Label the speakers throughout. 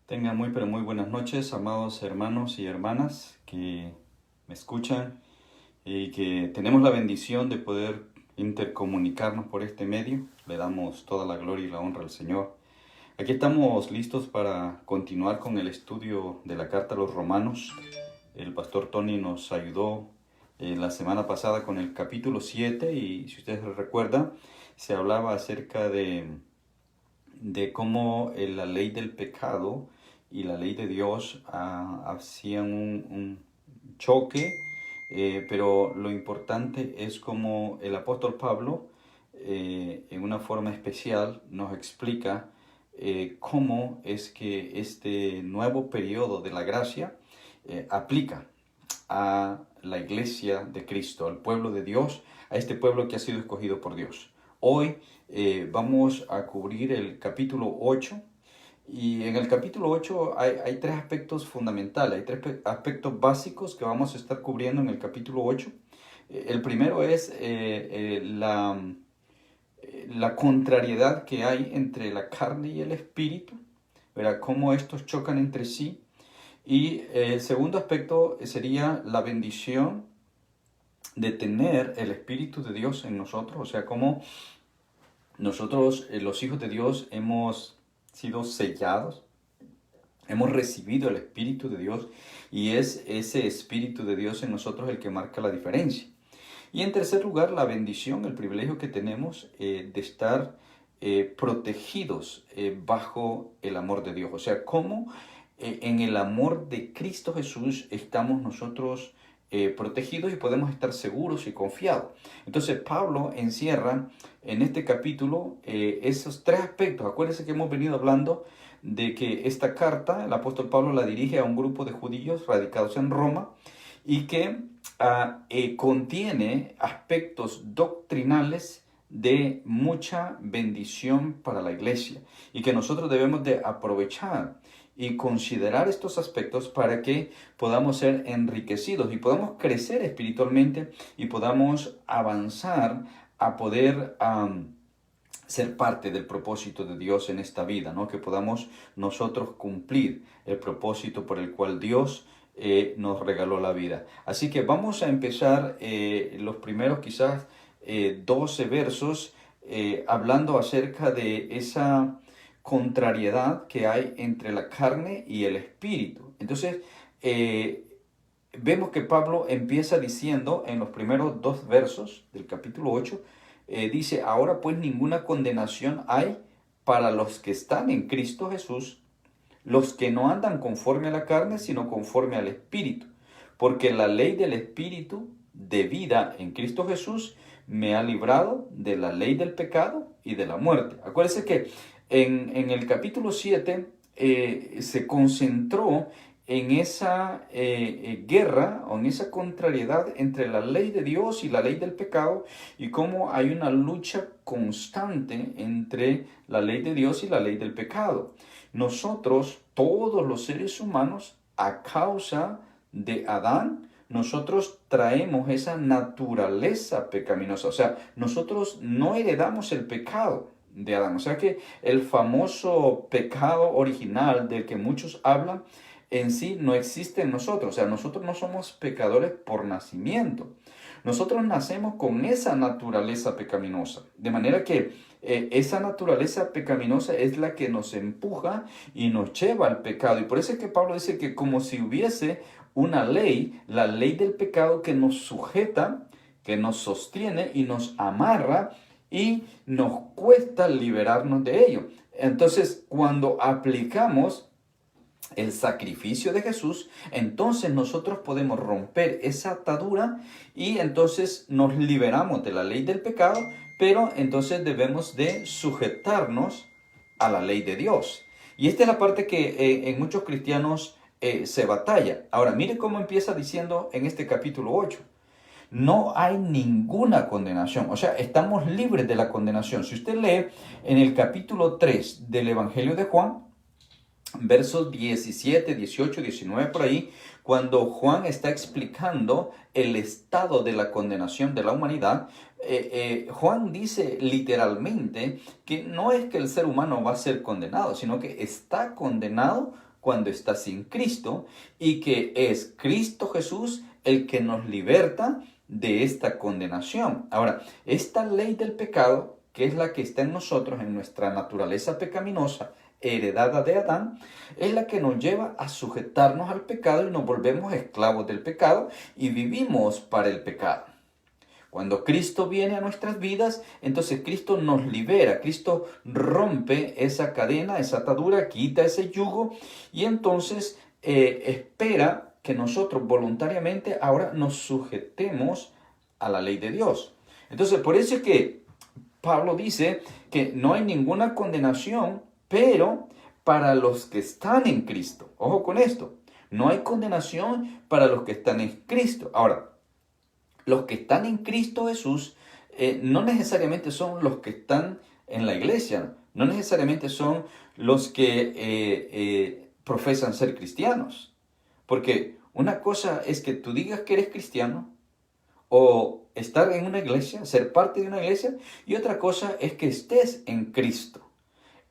Speaker 1: Tengan muy pero muy buenas noches, amados hermanos y hermanas que me escuchan y que tenemos la bendición de poder intercomunicarnos por este medio. Le damos toda la gloria y la honra al Señor. Aquí estamos listos para continuar con el estudio de la carta a los Romanos. El pastor Tony nos ayudó la semana pasada con el capítulo 7 y si ustedes recuerdan, se hablaba acerca de cómo la ley del pecado y la ley de Dios hacían un choque, pero lo importante es como el apóstol Pablo, en una forma especial, nos explica cómo es que este nuevo periodo de la gracia aplica a la iglesia de Cristo, al pueblo de Dios, a este pueblo que ha sido escogido por Dios. Hoy vamos a cubrir el capítulo 8 y en el capítulo 8 hay tres aspectos fundamentales, hay tres aspectos básicos que vamos a estar cubriendo en el capítulo 8. El primero es la contrariedad que hay entre la carne y el espíritu, ¿verdad? Cómo estos chocan entre sí. Y el segundo aspecto sería la bendición de tener el Espíritu de Dios en nosotros, o sea, cómo nosotros, los hijos de Dios, hemos sido sellados, hemos recibido el Espíritu de Dios y es ese Espíritu de Dios en nosotros el que marca la diferencia. Y en tercer lugar, la bendición, el privilegio que tenemos de estar protegidos bajo el amor de Dios. O sea, cómo en el amor de Cristo Jesús estamos nosotros protegidos y podemos estar seguros y confiados. Entonces Pablo encierra en este capítulo esos tres aspectos. Acuérdense que hemos venido hablando de que esta carta, el apóstol Pablo la dirige a un grupo de judíos radicados en Roma y que contiene aspectos doctrinales de mucha bendición para la iglesia y que nosotros debemos de aprovechar y considerar estos aspectos para que podamos ser enriquecidos y podamos crecer espiritualmente y podamos avanzar a poder ser parte del propósito de Dios en esta vida, ¿no? Que podamos nosotros cumplir el propósito por el cual Dios nos regaló la vida. Así que vamos a empezar los primeros quizás 12 versos hablando acerca de esa contrariedad que hay entre la carne y el espíritu. Entonces, vemos que Pablo empieza diciendo en los primeros dos versos del capítulo 8, dice, ahora pues ninguna condenación hay para los que están en Cristo Jesús, los que no andan conforme a la carne, sino conforme al Espíritu. Porque la ley del Espíritu de vida en Cristo Jesús me ha librado de la ley del pecado y de la muerte. Acuérdense que en el capítulo 7 se concentró en esa guerra o en esa contrariedad entre la ley de Dios y la ley del pecado y cómo hay una lucha constante entre la ley de Dios y la ley del pecado. Nosotros, todos los seres humanos, a causa de Adán, nosotros traemos esa naturaleza pecaminosa. O sea, nosotros no heredamos el pecado de Adán. O sea que el famoso pecado original del que muchos hablan en sí no existe en nosotros. O sea, nosotros no somos pecadores por nacimiento. Nosotros nacemos con esa naturaleza pecaminosa. De manera que esa naturaleza pecaminosa es la que nos empuja y nos lleva al pecado. Y por eso es que Pablo dice que como si hubiese una ley, la ley del pecado que nos sujeta, que nos sostiene y nos amarra y nos cuesta liberarnos de ello. Entonces, cuando aplicamos el sacrificio de Jesús, entonces nosotros podemos romper esa atadura y entonces nos liberamos de la ley del pecado, pero entonces debemos de sujetarnos a la ley de Dios. Y esta es la parte que en muchos cristianos se batalla. Ahora, mire cómo empieza diciendo en este capítulo 8. No hay ninguna condenación, o sea, estamos libres de la condenación. Si usted lee en el capítulo 3 del Evangelio de Juan, versos 17, 18, 19 por ahí, cuando Juan está explicando el estado de la condenación de la humanidad, Juan dice literalmente que no es que el ser humano va a ser condenado, sino que está condenado cuando está sin Cristo y que es Cristo Jesús el que nos liberta de esta condenación. Ahora, esta ley del pecado, que es la que está en nosotros, en nuestra naturaleza pecaminosa, heredada de Adán, es la que nos lleva a sujetarnos al pecado y nos volvemos esclavos del pecado y vivimos para el pecado. Cuando Cristo viene a nuestras vidas, entonces Cristo nos libera, Cristo rompe esa cadena, esa atadura, quita ese yugo y entonces espera que nosotros voluntariamente ahora nos sujetemos a la ley de Dios. Entonces, por eso es que Pablo dice que no hay ninguna condenación, pero para los que están en Cristo. Ojo con esto, no hay condenación para los que están en Cristo. Ahora, los que están en Cristo Jesús no necesariamente son los que están en la iglesia, no necesariamente son los que profesan ser cristianos. Porque una cosa es que tú digas que eres cristiano o estar en una iglesia, ser parte de una iglesia, y otra cosa es que estés en Cristo.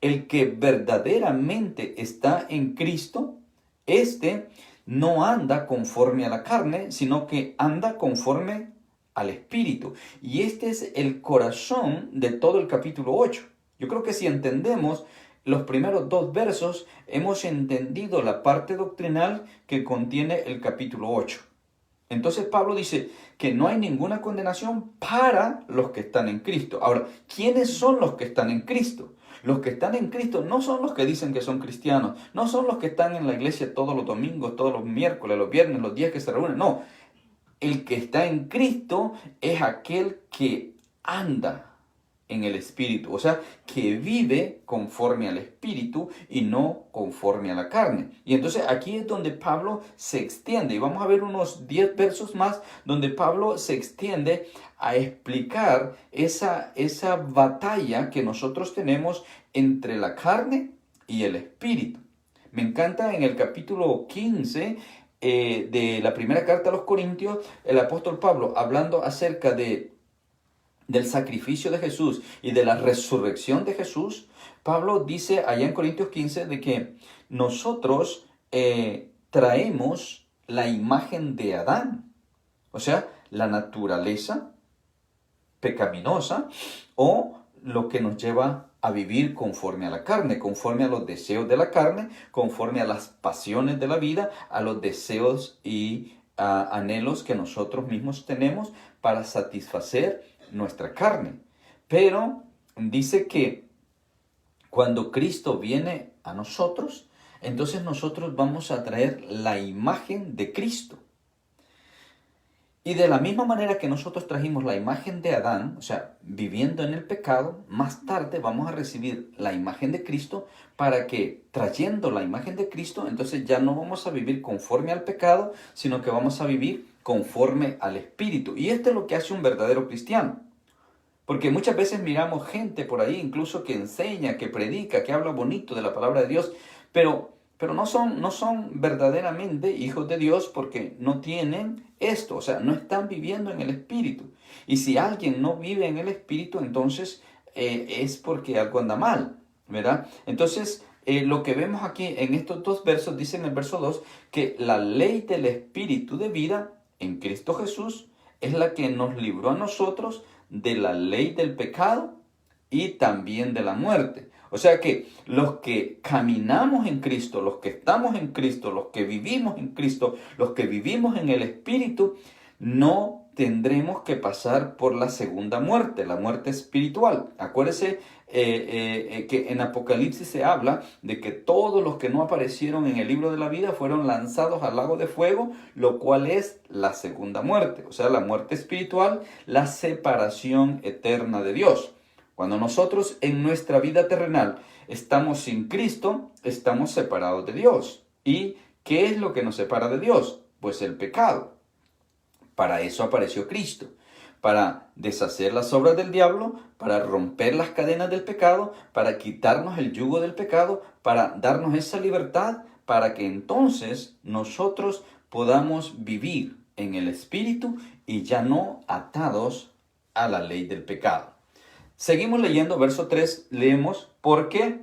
Speaker 1: El que verdaderamente está en Cristo, no anda conforme a la carne, sino que anda conforme al Espíritu. Y este es el corazón de todo el capítulo 8. Yo creo que si entendemos los primeros 2 versos, hemos entendido la parte doctrinal que contiene el capítulo 8. Entonces Pablo dice que no hay ninguna condenación para los que están en Cristo. Ahora, ¿quiénes son los que están en Cristo? Los que están en Cristo no son los que dicen que son cristianos, no son los que están en la iglesia todos los domingos, todos los miércoles, los viernes, los días que se reúnen. No, el que está en Cristo es aquel que anda en el Espíritu, o sea, que vive conforme al Espíritu y no conforme a la carne. Y entonces aquí es donde Pablo se extiende, y vamos a ver unos 10 versos más donde Pablo se extiende a explicar esa batalla que nosotros tenemos entre la carne y el Espíritu. Me encanta en el capítulo 15 de la primera carta a los Corintios, el apóstol Pablo, hablando acerca del sacrificio de Jesús y de la resurrección de Jesús, Pablo dice allá en Corintios 15 de que nosotros traemos la imagen de Adán, o sea, la naturaleza pecaminosa o lo que nos lleva a vivir conforme a la carne, conforme a los deseos de la carne, conforme a las pasiones de la vida, a los deseos y anhelos que nosotros mismos tenemos para satisfacer nuestra carne. Pero dice que cuando Cristo viene a nosotros, entonces nosotros vamos a traer la imagen de Cristo. Y de la misma manera que nosotros trajimos la imagen de Adán, o sea, viviendo en el pecado, más tarde vamos a recibir la imagen de Cristo para que, trayendo la imagen de Cristo, entonces ya no vamos a vivir conforme al pecado, sino que vamos a vivir conforme al Espíritu. Y esto es lo que hace un verdadero cristiano. Porque muchas veces miramos gente por ahí, incluso que enseña, que predica, que habla bonito de la palabra de Dios, pero no son verdaderamente hijos de Dios porque no tienen esto, o sea, no están viviendo en el Espíritu. Y si alguien no vive en el Espíritu, entonces es porque algo anda mal, ¿verdad? Entonces, lo que vemos aquí en estos 2 versos, dice en el verso 2, que la ley del Espíritu de vida en Cristo Jesús es la que nos libró a nosotros de la ley del pecado y también de la muerte. O sea que los que caminamos en Cristo, los que estamos en Cristo, los que vivimos en Cristo, los que vivimos en el Espíritu, no tendremos que pasar por la segunda muerte, la muerte espiritual. Acuérdese que en Apocalipsis se habla de que todos los que no aparecieron en el libro de la vida fueron lanzados al lago de fuego, lo cual es la segunda muerte, o sea, la muerte espiritual, la separación eterna de Dios. Cuando nosotros en nuestra vida terrenal estamos sin Cristo, estamos separados de Dios. ¿Y qué es lo que nos separa de Dios? Pues el pecado. Para eso apareció Cristo, para deshacer las obras del diablo, para romper las cadenas del pecado, para quitarnos el yugo del pecado, para darnos esa libertad, para que entonces nosotros podamos vivir en el Espíritu y ya no atados a la ley del pecado. Seguimos leyendo, verso 3, leemos, porque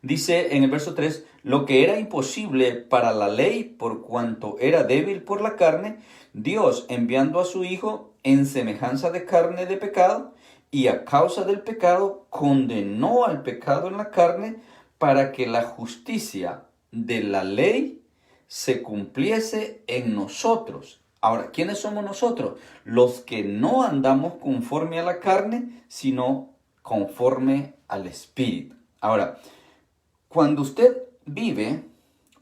Speaker 1: Dice en el verso 3, lo que era imposible para la ley por cuanto era débil por la carne, Dios enviando a su Hijo en semejanza de carne de pecado, y a causa del pecado condenó al pecado en la carne para que la justicia de la ley se cumpliese en nosotros. Ahora, ¿quiénes somos nosotros? Los que no andamos conforme a la carne, sino conforme al Espíritu. Ahora, cuando usted vive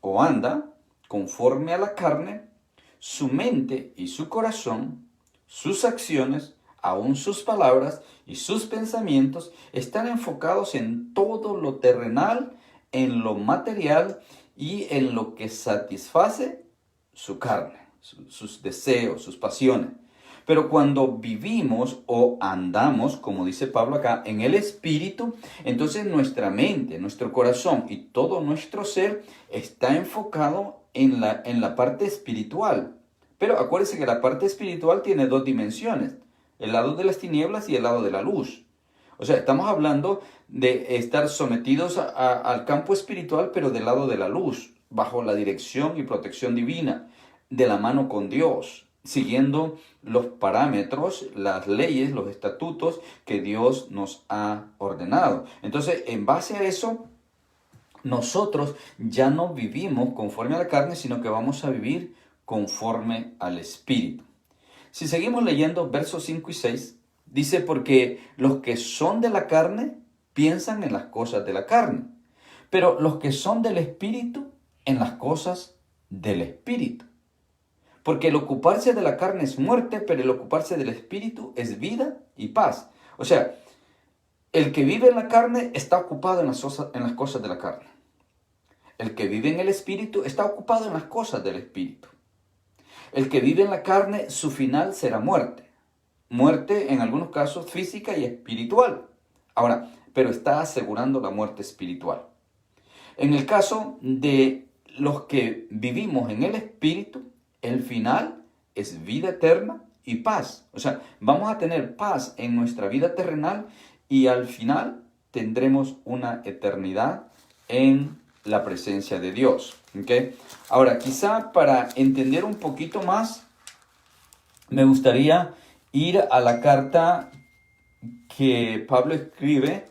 Speaker 1: o anda conforme a la carne, su mente y su corazón, sus acciones, aún sus palabras y sus pensamientos están enfocados en todo lo terrenal, en lo material y en lo que satisface su carne, sus deseos, sus pasiones. Pero cuando vivimos o andamos, como dice Pablo acá, en el Espíritu, entonces nuestra mente, nuestro corazón y todo nuestro ser está enfocado en la parte espiritual. Pero acuérdense que la parte espiritual tiene dos dimensiones, el lado de las tinieblas y el lado de la luz. O sea, estamos hablando de estar sometidos al campo espiritual, pero del lado de la luz, bajo la dirección y protección divina, de la mano con Dios, siguiendo los parámetros, las leyes, los estatutos que Dios nos ha ordenado. Entonces, en base a eso, nosotros ya no vivimos conforme a la carne, sino que vamos a vivir conforme al Espíritu. Si seguimos leyendo versos 5 y 6, dice, porque los que son de la carne piensan en las cosas de la carne, pero los que son del Espíritu en las cosas del Espíritu. Porque el ocuparse de la carne es muerte, pero el ocuparse del Espíritu es vida y paz. O sea, el que vive en la carne está ocupado en las cosas de la carne. El que vive en el Espíritu está ocupado en las cosas del Espíritu. El que vive en la carne, su final será muerte. Muerte en algunos casos física y espiritual. Ahora, pero está asegurando la muerte espiritual. En el caso de los que vivimos en el Espíritu, el final es vida eterna y paz. O sea, vamos a tener paz en nuestra vida terrenal y al final tendremos una eternidad en la presencia de Dios. ¿Okay? Ahora, quizá para entender un poquito más, me gustaría ir a la carta que Pablo escribe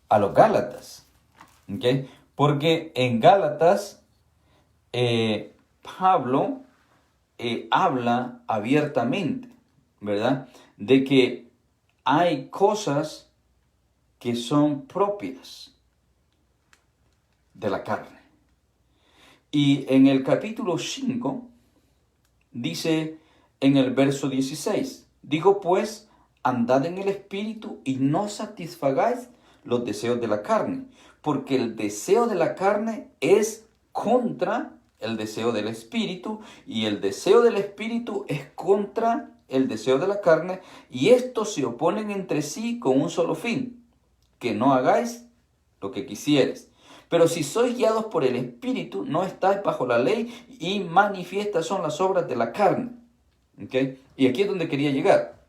Speaker 1: a los Gálatas. ¿Okay? Porque en Gálatas, Pablo habla abiertamente, ¿verdad? De que hay cosas que son propias de la carne. Y en el capítulo 5 dice en el verso 16, digo pues, andad en el Espíritu y no satisfagáis los deseos de la carne, porque el deseo de la carne es contra el deseo del Espíritu, y el deseo del Espíritu es contra el deseo de la carne, y estos se oponen entre sí con un solo fin, que no hagáis lo que quisieres. Pero si sois guiados por el Espíritu, no estáis bajo la ley, y manifiestas son las obras de la carne. ¿Okay? Y aquí es donde quería llegar.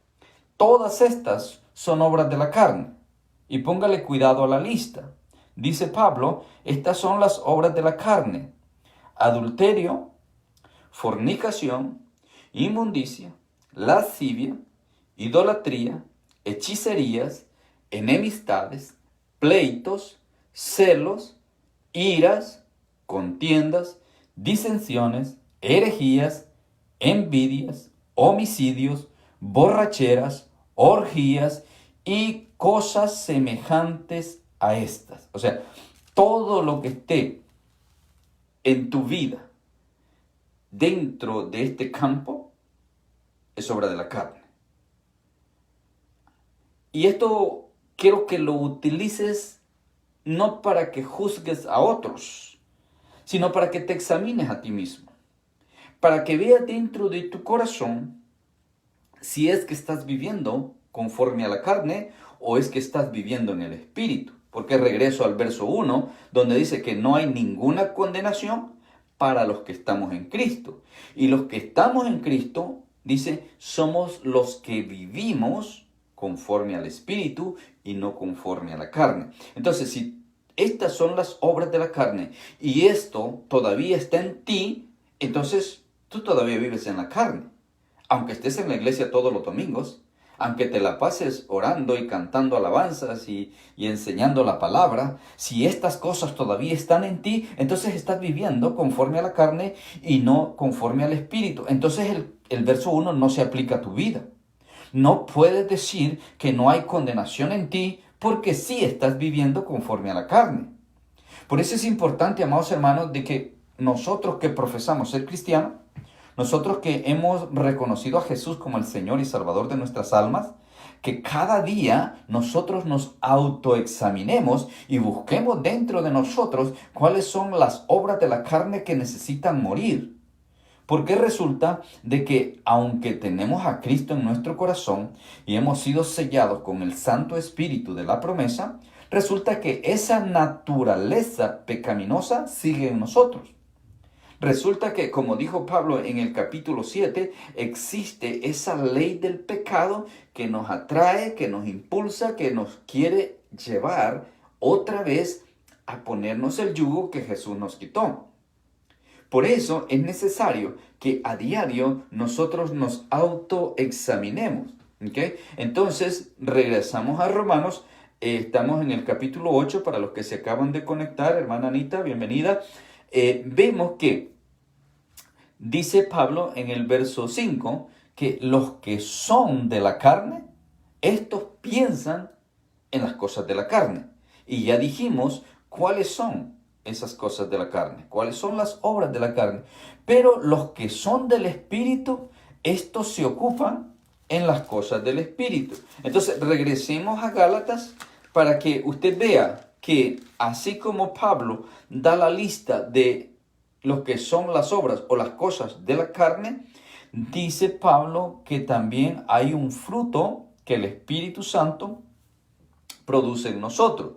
Speaker 1: Todas estas son obras de la carne. Y póngale cuidado a la lista. Dice Pablo, estas son las obras de la carne: adulterio, fornicación, inmundicia, lascivia, idolatría, hechicerías, enemistades, pleitos, celos, iras, contiendas, disensiones, herejías, envidias, homicidios, borracheras, orgías y cosas semejantes a estas. O sea, todo lo que esté en tu vida dentro de este campo es obra de la carne. Y esto quiero que lo utilices no para que juzgues a otros, sino para que te examines a ti mismo, para que veas dentro de tu corazón si es que estás viviendo conforme a la carne o es que estás viviendo en el Espíritu. Porque regreso al verso 1, donde dice que no hay ninguna condenación para los que estamos en Cristo. Y los que estamos en Cristo, dice, somos los que vivimos conforme al Espíritu y no conforme a la carne. Entonces, si estas son las obras de la carne, y esto todavía está en ti, entonces tú todavía vives en la carne. Aunque estés en la iglesia todos los domingos, aunque te la pases orando y cantando alabanzas y enseñando la palabra, si estas cosas todavía están en ti, entonces estás viviendo conforme a la carne y no conforme al Espíritu. Entonces el verso 1 no se aplica a tu vida. No puedes decir que no hay condenación en ti porque sí estás viviendo conforme a la carne. Por eso es importante, amados hermanos, de que nosotros que profesamos ser cristianos, nosotros que hemos reconocido a Jesús como el Señor y Salvador de nuestras almas, que cada día nosotros nos autoexaminemos y busquemos dentro de nosotros cuáles son las obras de la carne que necesitan morir. Porque resulta de que aunque tenemos a Cristo en nuestro corazón y hemos sido sellados con el Santo Espíritu de la promesa, resulta que esa naturaleza pecaminosa sigue en nosotros. Resulta que, como dijo Pablo en el capítulo 7, existe esa ley del pecado que nos atrae, que nos impulsa, que nos quiere llevar otra vez a ponernos el yugo que Jesús nos quitó. Por eso es necesario que a diario nosotros nos autoexaminemos. ¿Okay? Entonces, regresamos a Romanos. Estamos en el capítulo 8, para los que se acaban de conectar. Hermana Anita, bienvenida. Vemos que dice Pablo en el verso 5 que los que son de la carne, estos piensan en las cosas de la carne. Y ya dijimos cuáles son esas cosas de la carne, cuáles son las obras de la carne. Pero los que son del Espíritu, estos se ocupan en las cosas del Espíritu. Entonces regresemos a Gálatas para que usted vea que así como Pablo da la lista de lo que son las obras o las cosas de la carne, dice Pablo que también hay un fruto que el Espíritu Santo produce en nosotros.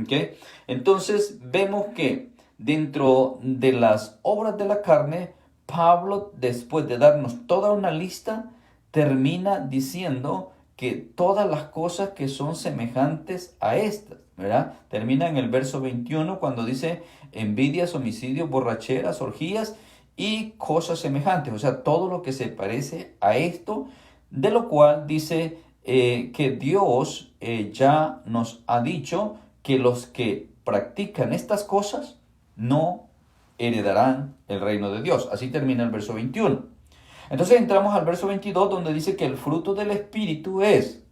Speaker 1: ¿Okay? Entonces vemos que dentro de las obras de la carne, Pablo, después de darnos toda una lista, termina diciendo que todas las cosas que son semejantes a estas, ¿verdad? Termina en el verso 21 cuando dice envidias, homicidios, borracheras, orgías y cosas semejantes. O sea, todo lo que se parece a esto, de lo cual dice que Dios ya nos ha dicho que los que practican estas cosas no heredarán el reino de Dios. Así termina el verso 21. Entonces entramos al verso 22 donde dice que el fruto del Espíritu es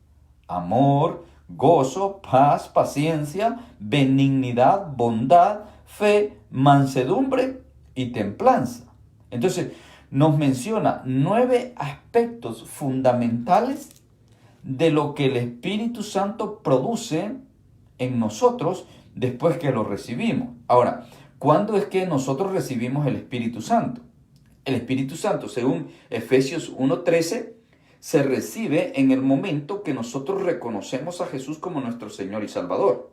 Speaker 1: amor, gozo, paz, paciencia, benignidad, bondad, fe, mansedumbre y templanza. Entonces nos menciona 9 aspectos fundamentales de lo que el Espíritu Santo produce en nosotros después que lo recibimos. Ahora, ¿cuándo es que nosotros recibimos el Espíritu Santo? El Espíritu Santo, según Efesios 1:13, se recibe en el momento que nosotros reconocemos a Jesús como nuestro Señor y Salvador.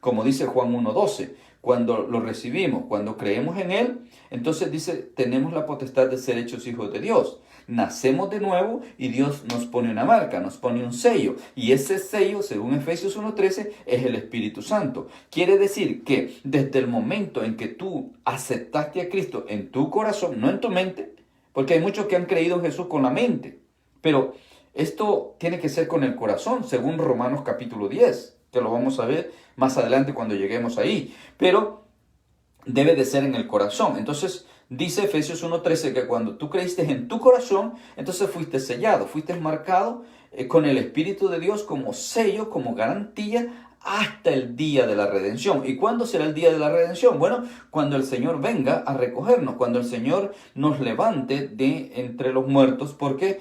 Speaker 1: Como dice Juan 1:12, cuando lo recibimos, cuando creemos en Él, entonces dice, tenemos la potestad de ser hechos hijos de Dios. Nacemos de nuevo y Dios nos pone una marca, nos pone un sello. Y ese sello, según Efesios 1:13, es el Espíritu Santo. Quiere decir que desde el momento en que tú aceptaste a Cristo en tu corazón, no en tu mente, porque hay muchos que han creído en Jesús con la mente, pero esto tiene que ser con el corazón, según Romanos capítulo 10, que lo vamos a ver más adelante cuando lleguemos ahí. Pero debe de ser en el corazón. Entonces, dice Efesios 1:13 que cuando tú creíste en tu corazón, entonces fuiste sellado, fuiste marcado con el Espíritu de Dios como sello, como garantía hasta el día de la redención. ¿Y cuándo será el día de la redención? Bueno, cuando el Señor venga a recogernos, cuando el Señor nos levante de entre los muertos, porque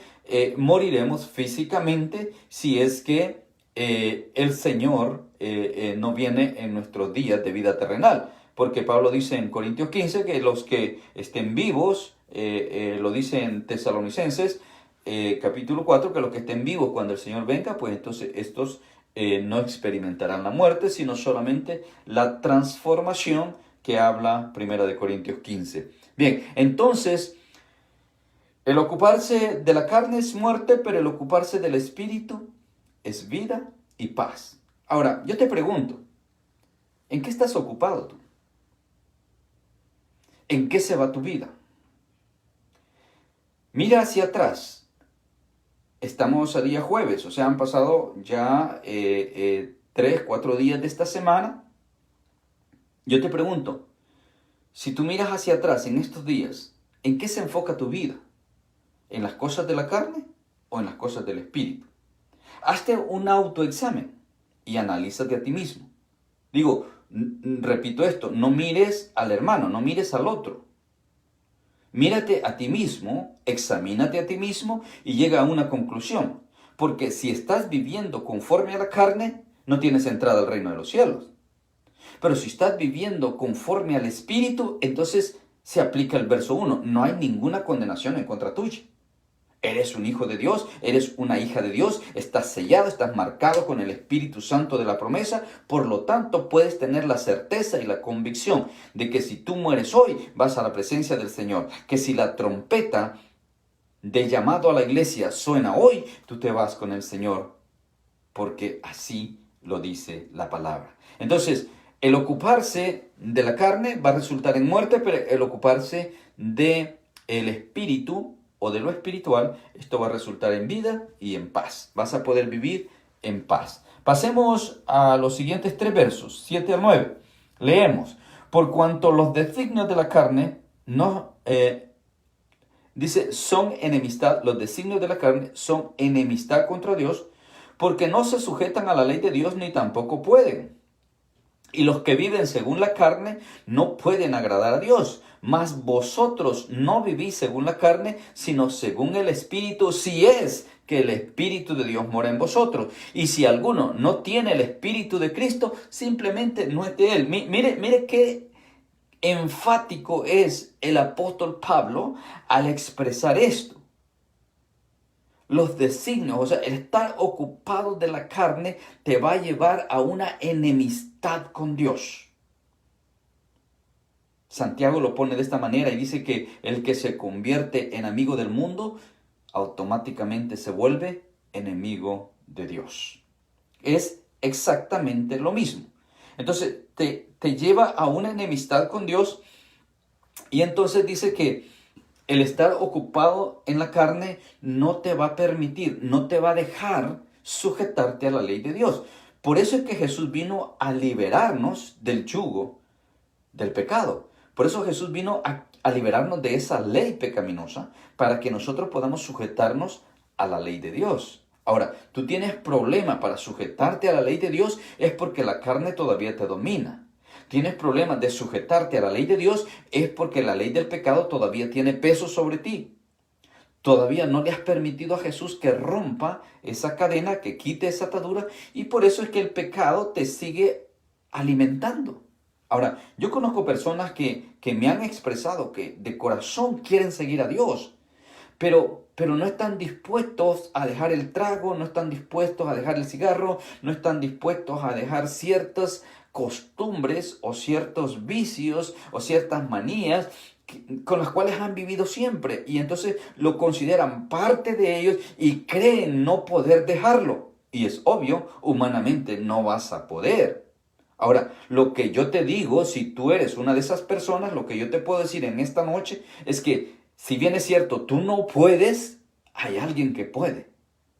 Speaker 1: moriremos físicamente si es que el Señor no viene en nuestros días de vida terrenal. Porque Pablo dice en Corintios 15 que los que estén vivos, lo dice en Tesalonicenses capítulo 4, que los que estén vivos cuando el Señor venga, pues entonces estos no experimentarán la muerte, sino solamente la transformación que habla 1 Corintios 15. Bien, entonces, el ocuparse de la carne es muerte, pero el ocuparse del Espíritu es vida y paz. Ahora, yo te pregunto, ¿En qué estás ocupado tú? ¿En qué se va tu vida? Mira hacia atrás. Estamos a día jueves, o sea, han pasado ya 3, 4 días de esta semana. Yo te pregunto, si tú miras hacia atrás en estos días, ¿en qué se enfoca tu vida? ¿En las cosas de la carne o en las cosas del espíritu? Hazte un autoexamen y analízate a ti mismo. Digo, repito esto, no mires al hermano, no mires al otro. Mírate a ti mismo, examínate a ti mismo y llega a una conclusión. Porque si estás viviendo conforme a la carne, no tienes entrada al reino de los cielos. Pero si estás viviendo conforme al Espíritu, entonces se aplica el verso 1. No hay ninguna condenación en contra tuya. Eres un hijo de Dios, eres una hija de Dios, estás sellado, estás marcado con el Espíritu Santo de la promesa. Por lo tanto, puedes tener la certeza y la convicción de que si tú mueres hoy, vas a la presencia del Señor. Que si la trompeta de llamado a la iglesia suena hoy, tú te vas con el Señor. Porque así lo dice la palabra. Entonces, el ocuparse de la carne va a resultar en muerte, pero el ocuparse del espíritu o de lo espiritual, esto va a resultar en vida y en paz. Vas a poder vivir en paz. Pasemos a los siguientes 3 versos, 7 al 9. Leemos, por cuanto los designios de la carne no... dice, son enemistad, los designios de la carne son enemistad contra Dios, porque no se sujetan a la ley de Dios ni tampoco pueden. Y los que viven según la carne no pueden agradar a Dios. Mas vosotros no vivís según la carne, sino según el Espíritu, si es que el Espíritu de Dios mora en vosotros. Y si alguno no tiene el Espíritu de Cristo, simplemente no es de él. Mire qué enfático es el apóstol Pablo al expresar esto. Los designios, o sea, el estar ocupado de la carne te va a llevar a una enemistad con Dios. Santiago lo pone de esta manera y dice que el que se convierte en amigo del mundo, automáticamente se vuelve enemigo de Dios. Es exactamente lo mismo. Entonces, te lleva a una enemistad con Dios y entonces dice que el estar ocupado en la carne no te va a permitir, no te va a dejar sujetarte a la ley de Dios. Por eso es que Jesús vino a liberarnos del yugo del pecado. Por eso Jesús vino a liberarnos de esa ley pecaminosa para que nosotros podamos sujetarnos a la ley de Dios. Ahora, tú tienes problema para sujetarte a la ley de Dios es porque la carne todavía te domina. Tienes problemas de sujetarte a la ley de Dios es porque la ley del pecado todavía tiene peso sobre ti. Todavía no le has permitido a Jesús que rompa esa cadena, que quite esa atadura, y por eso es que el pecado te sigue alimentando. Ahora, yo conozco personas que me han expresado que de corazón quieren seguir a Dios, pero no están dispuestos a dejar el trago, no están dispuestos a dejar el cigarro, no están dispuestos a dejar ciertas costumbres o ciertos vicios o ciertas manías con las cuales han vivido siempre, y entonces lo consideran parte de ellos y creen no poder dejarlo. Y es obvio, humanamente no vas a poder. Ahora, lo que yo te digo, si tú eres una de esas personas, lo que yo te puedo decir en esta noche es que si bien es cierto, tú no puedes, hay alguien que puede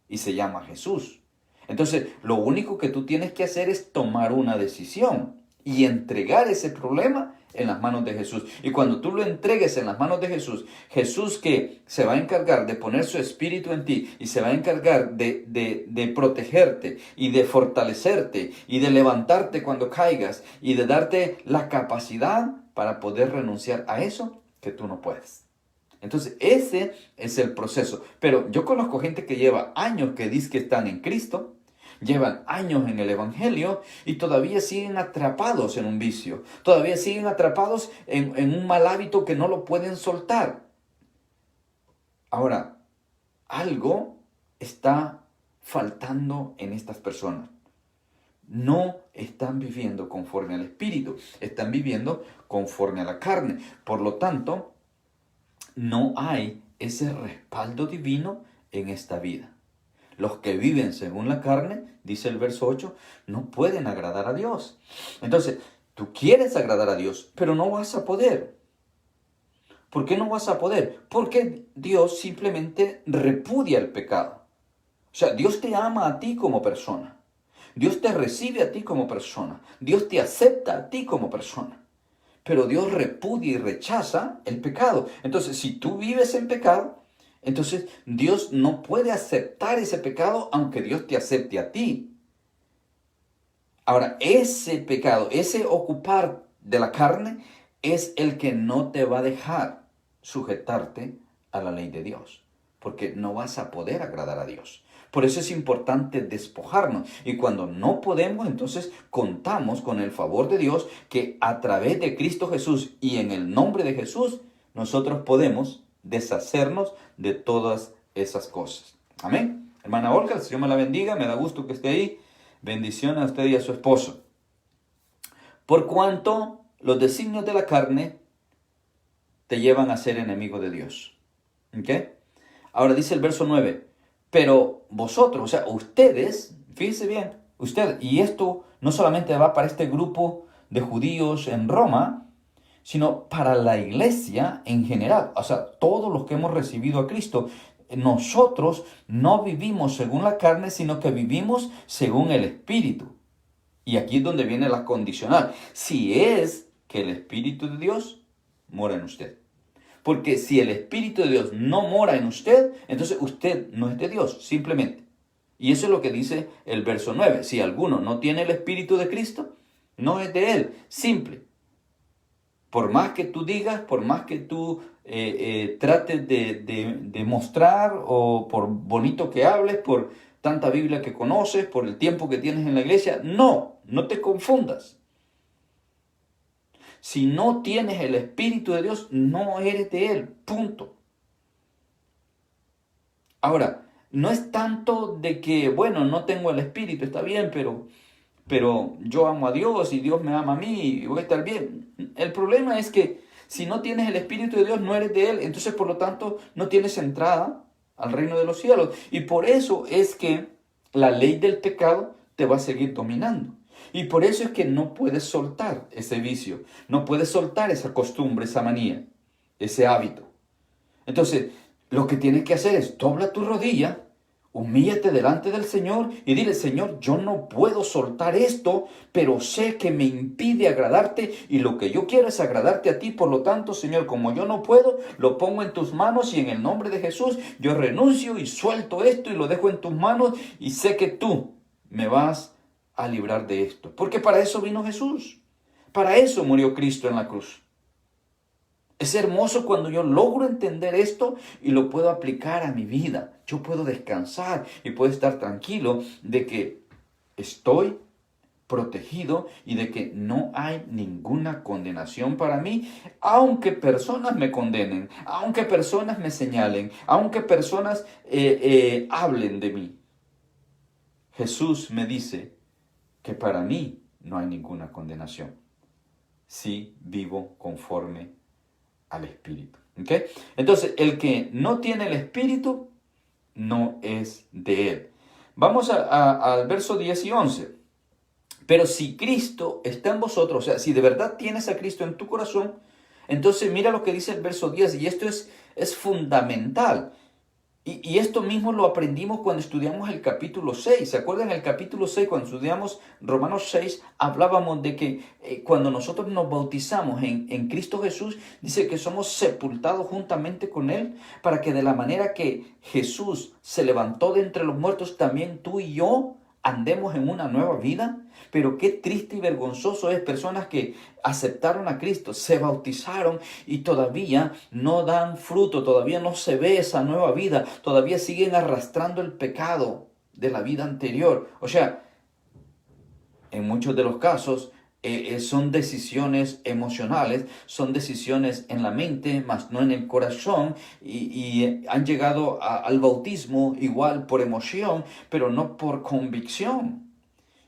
Speaker 1: y se llama Jesús. Entonces, lo único que tú tienes que hacer es tomar una decisión y entregar ese problema en las manos de Jesús. Y cuando tú lo entregues en las manos de Jesús, Jesús que se va a encargar de poner su espíritu en ti y se va a encargar de protegerte y de fortalecerte y de levantarte cuando caigas y de darte la capacidad para poder renunciar a eso que tú no puedes. Entonces, ese es el proceso. Pero yo conozco gente que lleva años que dice que están en Cristo, llevan años en el Evangelio y todavía siguen atrapados en un vicio. Todavía siguen atrapados en un mal hábito que no lo pueden soltar. Ahora, algo está faltando en estas personas. No están viviendo conforme al Espíritu, están viviendo conforme a la carne. Por lo tanto, no hay ese respaldo divino en esta vida. Los que viven según la carne, dice el verso 8, no pueden agradar a Dios. Entonces, Tú quieres agradar a Dios, pero no vas a poder. ¿Por qué no vas a poder? Porque Dios simplemente repudia el pecado. O sea, Dios te ama a ti como persona. Dios te recibe a ti como persona. Dios te acepta a ti como persona. Pero Dios repudia y rechaza el pecado. Entonces, si tú vives en pecado, entonces Dios no puede aceptar ese pecado aunque Dios te acepte a ti. Ahora, ese pecado, ese ocupar de la carne, es el que no te va a dejar sujetarte a la ley de Dios, porque no vas a poder agradar a Dios. Por eso es importante despojarnos. Y cuando no podemos, entonces contamos con el favor de Dios, que a través de Cristo Jesús y en el nombre de Jesús, nosotros podemos deshacernos de todas esas cosas. Amén. Hermana Olga, el Señor me la bendiga, me da gusto que esté ahí. Bendición a usted y a su esposo. Por cuanto los designios de la carne te llevan a ser enemigo de Dios. ¿Ok? Ahora dice el verso 9. Pero vosotros, o sea, ustedes, fíjense bien, usted, y esto no solamente va para este grupo de judíos en Roma, sino para la iglesia en general. O sea, todos los que hemos recibido a Cristo. Nosotros no vivimos según la carne, sino que vivimos según el Espíritu. Y aquí es donde viene la condicional. Si es que el Espíritu de Dios mora en usted. Porque si el Espíritu de Dios no mora en usted, entonces usted no es de Dios, simplemente. Y eso es lo que dice el verso 9. Si alguno no tiene el Espíritu de Cristo, no es de Él, simple. Por más que tú digas, por más que tú trates de mostrar, o por bonito que hables, por tanta Biblia que conoces, por el tiempo que tienes en la iglesia, no te confundas. Si no tienes el Espíritu de Dios, no eres de Él, punto. Ahora, no es tanto de que, bueno, no tengo el Espíritu, está bien, pero yo amo a Dios y Dios me ama a mí y voy a estar bien. El problema es que si no tienes el Espíritu de Dios, no eres de Él, entonces por lo tanto no tienes entrada al reino de los cielos. Y por eso es que la ley del pecado te va a seguir dominando. Y por eso es que no puedes soltar ese vicio, no puedes soltar esa costumbre, esa manía, ese hábito. Entonces, lo que tienes que hacer es dobla tu rodilla, humíllate delante del Señor y dile: Señor, yo no puedo soltar esto, pero sé que me impide agradarte y lo que yo quiero es agradarte a ti. Por lo tanto, Señor, como yo no puedo, lo pongo en tus manos y en el nombre de Jesús yo renuncio y suelto esto y lo dejo en tus manos y sé que tú me vas a librar de esto. Porque para eso vino Jesús. Para eso murió Cristo en la cruz. Es hermoso cuando yo logro entender esto y lo puedo aplicar a mi vida. Yo puedo descansar y puedo estar tranquilo de que estoy protegido y de que no hay ninguna condenación para mí, aunque personas me condenen, aunque personas me señalen, aunque personas hablen de mí. Jesús me dice que para mí no hay ninguna condenación si vivo conforme al Espíritu. ¿Okay? Entonces, el que no tiene el Espíritu no es de Él. Vamos al verso 10 y 11. Pero si Cristo está en vosotros, o sea, si de verdad tienes a Cristo en tu corazón, entonces mira lo que dice el verso 10, y esto es fundamental. Y esto mismo lo aprendimos cuando estudiamos el capítulo 6. ¿Se acuerdan? En el capítulo 6, cuando estudiamos Romanos 6, hablábamos de que cuando nosotros nos bautizamos en Cristo Jesús, dice que somos sepultados juntamente con Él, para que de la manera que Jesús se levantó de entre los muertos, también tú y yo andemos en una nueva vida. Pero qué triste y vergonzoso es personas que aceptaron a Cristo, se bautizaron y todavía no dan fruto, todavía no se ve esa nueva vida, todavía siguen arrastrando el pecado de la vida anterior. O sea, en muchos de los casos son decisiones emocionales, son decisiones en la mente, más no en el corazón, y han llegado al bautismo igual por emoción, pero no por convicción.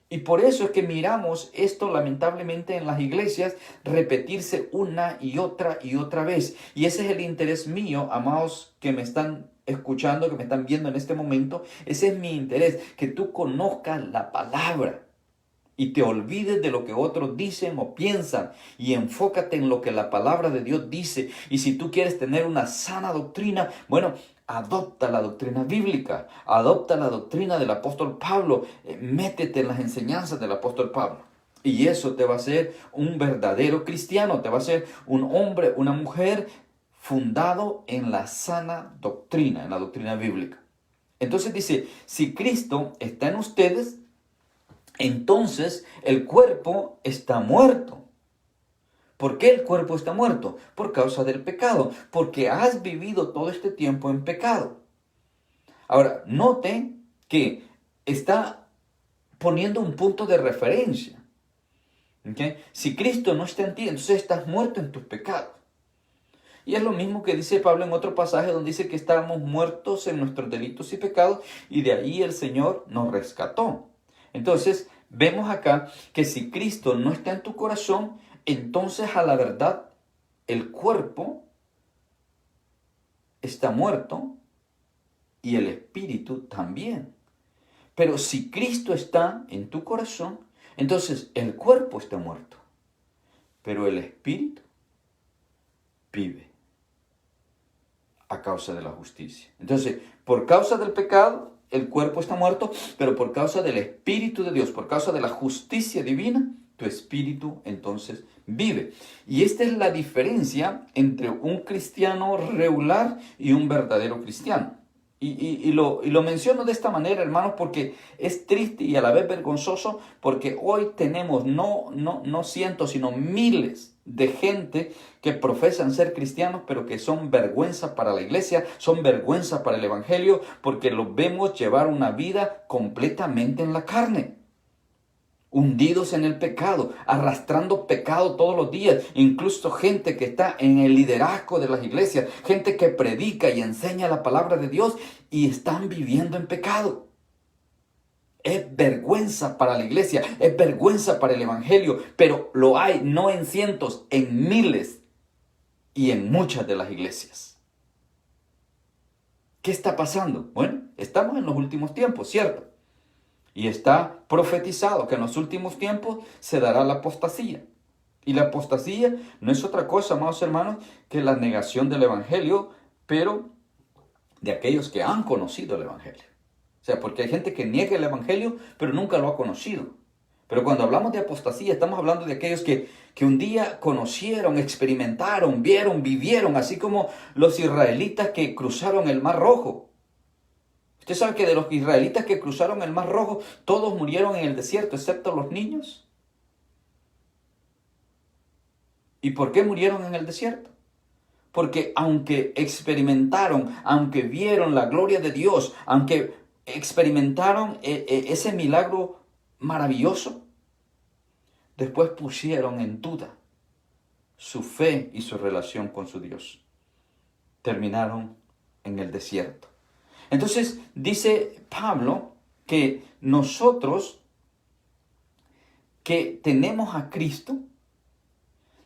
Speaker 1: Y por eso es que miramos esto lamentablemente en las iglesias repetirse una y otra vez. Y ese es el interés mío, amados que me están escuchando, que me están viendo en este momento. Ese es mi interés, que tú conozcas la palabra. y te olvides de lo que otros dicen o piensan y enfócate en lo que la palabra de Dios dice. Y si tú quieres tener una sana doctrina, bueno, adopta la doctrina bíblica, adopta la doctrina del apóstol Pablo, métete en las enseñanzas del apóstol Pablo. Y eso te va a hacer un verdadero cristiano, te va a hacer un hombre, una mujer fundado en la sana doctrina, en la doctrina bíblica. Entonces dice, si Cristo está en ustedes, entonces el cuerpo está muerto. ¿Por qué el cuerpo está muerto? Por causa del pecado, porque has vivido todo este tiempo en pecado. Ahora, note que está poniendo un punto de referencia. ¿Okay? Si Cristo no está en ti, entonces estás muerto en tus pecados. Y es lo mismo que dice Pablo en otro pasaje donde dice que estábamos muertos en nuestros delitos y pecados y de ahí el Señor nos rescató. Entonces, vemos acá que si Cristo no está en tu corazón, entonces a la verdad el cuerpo está muerto y el espíritu también. Pero si Cristo está en tu corazón, entonces el cuerpo está muerto, pero el espíritu vive a causa de la justicia. Entonces, por causa del pecado, el cuerpo está muerto, pero por causa del Espíritu de Dios, por causa de la justicia divina, tu espíritu entonces vive. Y esta es la diferencia entre un cristiano regular y un verdadero cristiano. Y lo menciono de esta manera, hermanos, porque es triste y a la vez vergonzoso, porque hoy tenemos no cientos, sino miles de gente que profesan ser cristianos, pero que son vergüenza para la iglesia, son vergüenza para el evangelio, porque los vemos llevar una vida completamente en la carne. Hundidos en el pecado, arrastrando pecado todos los días, incluso gente que está en el liderazgo de las iglesias, gente que predica y enseña la palabra de Dios y están viviendo en pecado. Es vergüenza para la iglesia, es vergüenza para el evangelio, pero lo hay no en cientos, en miles y en muchas de las iglesias. ¿Qué está pasando? Bueno, estamos en los últimos tiempos, ¿cierto? Y está profetizado que en los últimos tiempos se dará la apostasía. Y la apostasía no es otra cosa, amados hermanos, que la negación del evangelio, pero de aquellos que han conocido el evangelio. O sea, porque hay gente que niega el evangelio, pero nunca lo ha conocido. Pero cuando hablamos de apostasía, estamos hablando de aquellos que un día conocieron, experimentaron, vieron, vivieron, así como los israelitas que cruzaron el Mar Rojo. ¿Usted sabe que de los israelitas que cruzaron el Mar Rojo, todos murieron en el desierto, excepto los niños? ¿Y por qué murieron en el desierto? Porque aunque experimentaron, aunque vieron la gloria de Dios, aunque experimentaron ese milagro maravilloso, después pusieron en duda su fe y su relación con su Dios. Terminaron en el desierto. Entonces dice Pablo que nosotros que tenemos a Cristo,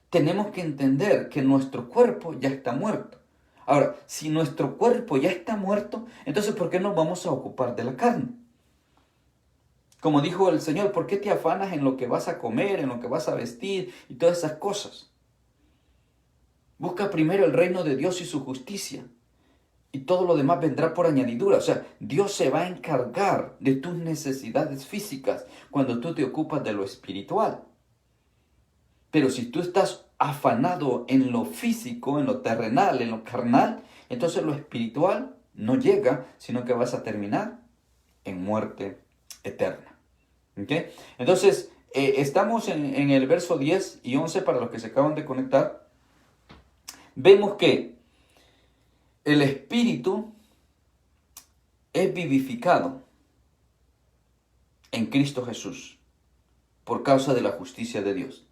Speaker 1: tenemos que entender que nuestro cuerpo ya está muerto. Ahora, si nuestro cuerpo ya está muerto, entonces ¿por qué nos vamos a ocupar de la carne? Como dijo el Señor, ¿por qué te afanas en lo que vas a comer, en lo que vas a vestir y todas esas cosas? Busca primero el reino de Dios y su justicia. Y todo lo demás vendrá por añadidura. O sea, Dios se va a encargar de tus necesidades físicas cuando tú te ocupas de lo espiritual. Pero si tú estás afanado en lo físico, en lo terrenal, en lo carnal, entonces lo espiritual no llega, sino que vas a terminar en muerte eterna. ¿Okay? Entonces, estamos en el verso 10 y 11 para los que se acaban de conectar. Vemos que el espíritu es vivificado en Cristo Jesús por causa de la justicia de Dios.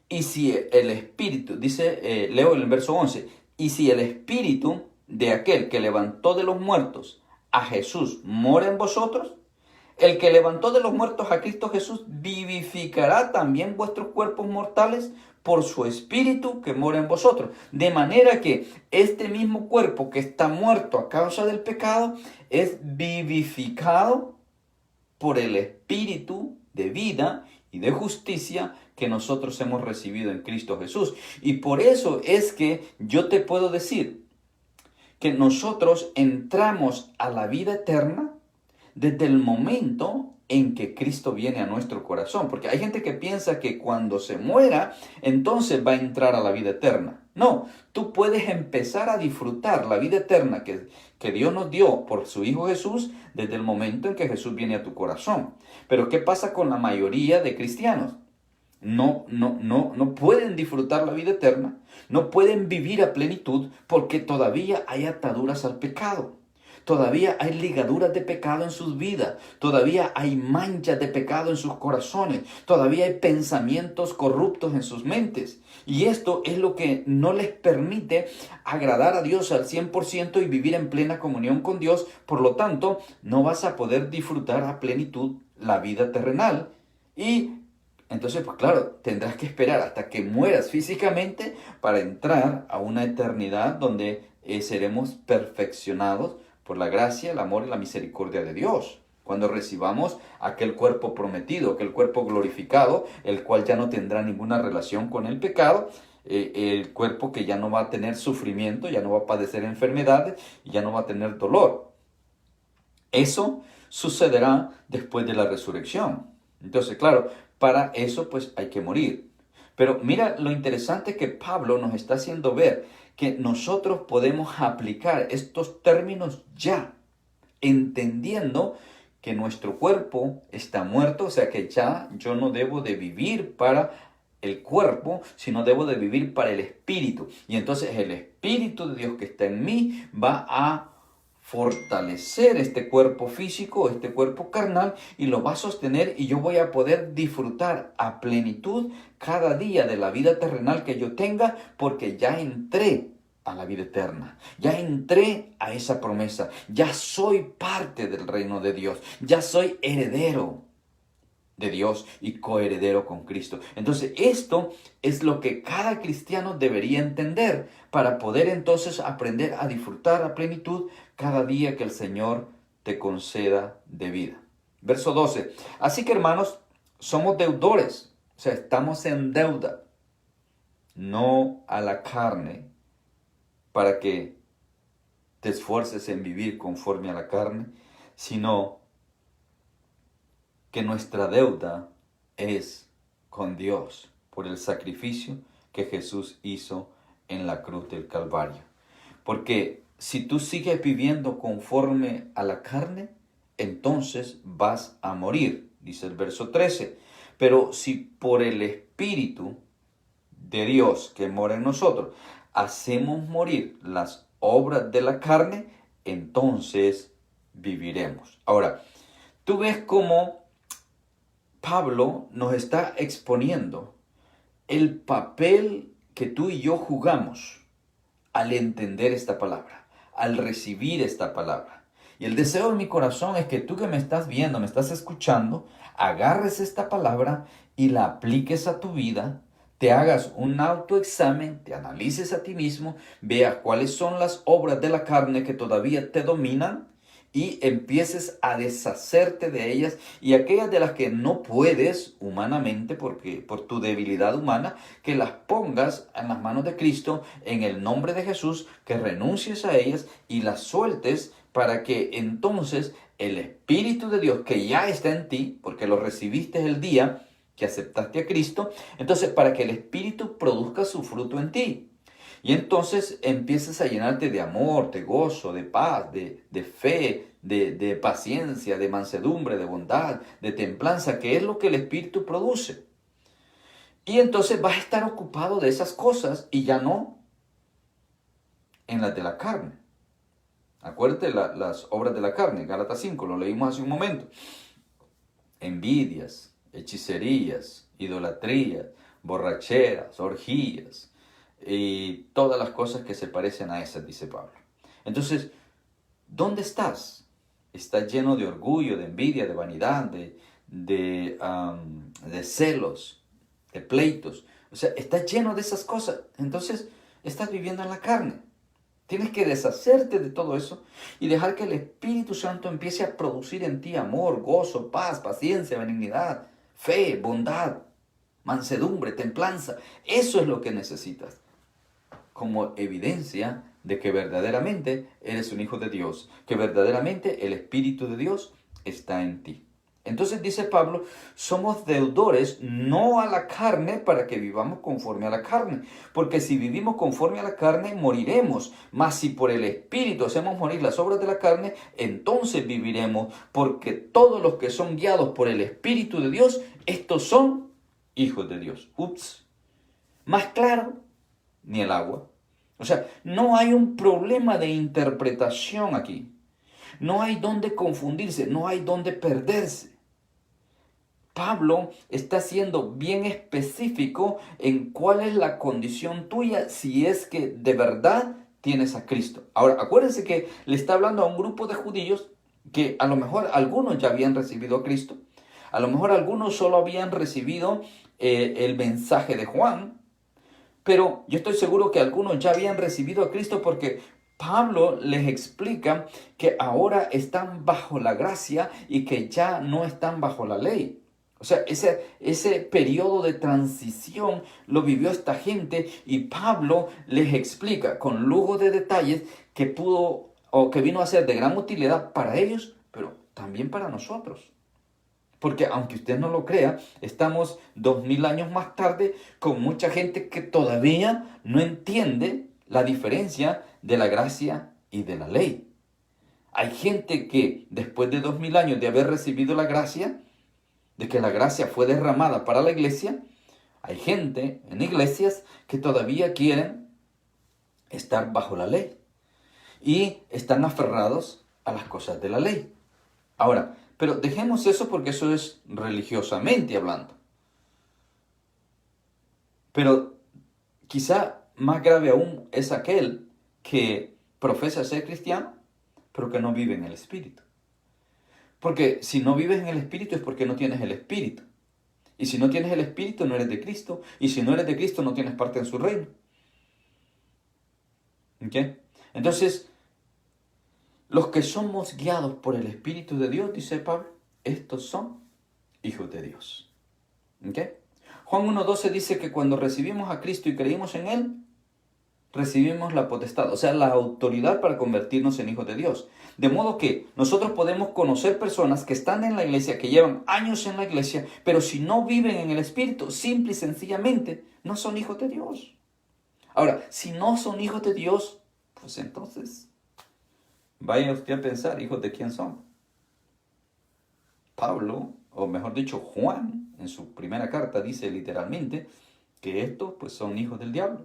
Speaker 1: Y si el espíritu, dice, leo en el verso 11, y si el espíritu de aquel que levantó de los muertos a Jesús mora en vosotros, el que levantó de los muertos a Cristo Jesús vivificará también vuestros cuerpos mortales por su espíritu que mora en vosotros. De manera que este mismo cuerpo que está muerto a causa del pecado es vivificado por el espíritu de vida y de justicia que nosotros hemos recibido en Cristo Jesús. Y por eso es que yo te puedo decir que nosotros entramos a la vida eterna desde el momento en que Cristo viene a nuestro corazón. Porque hay gente que piensa que cuando se muera, entonces va a entrar a la vida eterna. No, tú puedes empezar a disfrutar la vida eterna que Dios nos dio por su Hijo Jesús desde el momento en que Jesús viene a tu corazón. Pero ¿qué pasa con la mayoría de cristianos? No pueden disfrutar la vida eterna, no pueden vivir a plenitud porque todavía hay ataduras al pecado. Todavía hay ligaduras de pecado en sus vidas. Todavía hay manchas de pecado en sus corazones. Todavía hay pensamientos corruptos en sus mentes. Y esto es lo que no les permite agradar a Dios al 100% y vivir en plena comunión con Dios. Por lo tanto, no vas a poder disfrutar a plenitud la vida terrenal. Y entonces, pues claro, tendrás que esperar hasta que mueras físicamente para entrar a una eternidad donde seremos perfeccionados por la gracia, el amor y la misericordia de Dios. Cuando recibamos aquel cuerpo prometido, aquel cuerpo glorificado, el cual ya no tendrá ninguna relación con el pecado, el cuerpo que ya no va a tener sufrimiento, ya no va a padecer enfermedades y ya no va a tener dolor. Eso sucederá después de la resurrección. Entonces, claro, para eso pues hay que morir. Pero mira lo interesante que Pablo nos está haciendo ver, que nosotros podemos aplicar estos términos ya, entendiendo que nuestro cuerpo está muerto, o sea que ya yo no debo de vivir para el cuerpo, sino debo de vivir para el espíritu. Y entonces el Espíritu de Dios que está en mí va a fortalecer este cuerpo físico, este cuerpo carnal, y lo va a sostener y yo voy a poder disfrutar a plenitud cada día de la vida terrenal que yo tenga, porque ya entré a la vida eterna, ya entré a esa promesa, ya soy parte del reino de Dios, ya soy heredero de Dios y coheredero con Cristo. Entonces esto es lo que cada cristiano debería entender para poder entonces aprender a disfrutar a plenitud cada día que el Señor te conceda de vida. Verso 12. Así que hermanos, somos deudores, o sea, estamos en deuda, no a la carne, para que te esfuerces en vivir conforme a la carne, sino que nuestra deuda es con Dios por el sacrificio que Jesús hizo en la cruz del Calvario. Porque si tú sigues viviendo conforme a la carne, entonces vas a morir, dice el verso 13. Pero si por el Espíritu de Dios que mora en nosotros hacemos morir las obras de la carne, entonces viviremos. Ahora, tú ves cómo Pablo nos está exponiendo el papel que tú y yo jugamos al entender esta palabra, al recibir esta palabra. Y el deseo de mi corazón es que tú que me estás viendo, me estás escuchando, agarres esta palabra y la apliques a tu vida, te hagas un autoexamen, te analices a ti mismo, veas cuáles son las obras de la carne que todavía te dominan y empieces a deshacerte de ellas, y aquellas de las que no puedes humanamente porque por tu debilidad humana, que las pongas en las manos de Cristo en el nombre de Jesús, que renuncies a ellas y las sueltes para que entonces el Espíritu de Dios que ya está en ti, porque lo recibiste el día que aceptaste a Cristo, entonces para que el Espíritu produzca su fruto en ti. Y entonces empiezas a llenarte de amor, de gozo, de paz, de fe, de paciencia, de mansedumbre, de bondad, de templanza, que es lo que el Espíritu produce. Y entonces vas a estar ocupado de esas cosas y ya no en las de la carne. Acuérdate las obras de la carne, Gálatas 5, lo leímos hace un momento. Envidias, hechicerías, idolatrías, borracheras, orgías, y todas las cosas que se parecen a esas, dice Pablo. Entonces, ¿dónde estás? ¿Estás lleno de orgullo, de envidia, de vanidad, de celos, de pleitos? O sea, estás lleno de esas cosas. Entonces, estás viviendo en la carne. Tienes que deshacerte de todo eso y dejar que el Espíritu Santo empiece a producir en ti amor, gozo, paz, paciencia, benignidad, fe, bondad, mansedumbre, templanza. Eso es lo que necesitas como evidencia de que verdaderamente eres un hijo de Dios, que verdaderamente el Espíritu de Dios está en ti. Entonces dice Pablo, somos deudores no a la carne para que vivamos conforme a la carne, porque si vivimos conforme a la carne moriremos, mas si por el Espíritu hacemos morir las obras de la carne, entonces viviremos, porque todos los que son guiados por el Espíritu de Dios, estos son hijos de Dios. Ups, más claro, ni el agua. O sea, no hay un problema de interpretación aquí. No hay donde confundirse, no hay donde perderse. Pablo está siendo bien específico en cuál es la condición tuya si es que de verdad tienes a Cristo. Ahora, acuérdense que le está hablando a un grupo de judíos que a lo mejor algunos ya habían recibido a Cristo. A lo mejor algunos solo habían recibido el mensaje de Juan. Pero yo estoy seguro que algunos ya habían recibido a Cristo porque Pablo les explica que ahora están bajo la gracia y que ya no están bajo la ley. O sea, ese periodo de transición lo vivió esta gente y Pablo les explica con lujo de detalles que pudo o que vino a ser de gran utilidad para ellos, pero también para nosotros. Porque aunque usted no lo crea, estamos 2000 años más tarde con mucha gente que todavía no entiende la diferencia de la gracia y de la ley. Hay gente que después de 2000 años de haber recibido la gracia, de que la gracia fue derramada para la iglesia, hay gente en iglesias que todavía quieren estar bajo la ley y están aferrados a las cosas de la ley. Ahora, pero dejemos eso porque eso es religiosamente hablando. Pero quizá más grave aún es aquel que profesa ser cristiano, pero que no vive en el Espíritu. Porque si no vives en el Espíritu es porque no tienes el Espíritu. Y si no tienes el Espíritu no eres de Cristo. Y si no eres de Cristo no tienes parte en su reino. ¿Ok? Entonces, los que somos guiados por el Espíritu de Dios, dice Pablo, estos son hijos de Dios. ¿Ok? Juan 1:12 dice que cuando recibimos a Cristo y creímos en Él, recibimos la potestad, o sea, la autoridad para convertirnos en hijos de Dios. De modo que nosotros podemos conocer personas que están en la iglesia, que llevan años en la iglesia, pero si no viven en el Espíritu, simple y sencillamente, no son hijos de Dios. Ahora, si no son hijos de Dios, pues entonces, vaya usted a pensar, hijos de quién son. Pablo, o mejor dicho, Juan, en su primera carta dice literalmente que estos pues son hijos del diablo.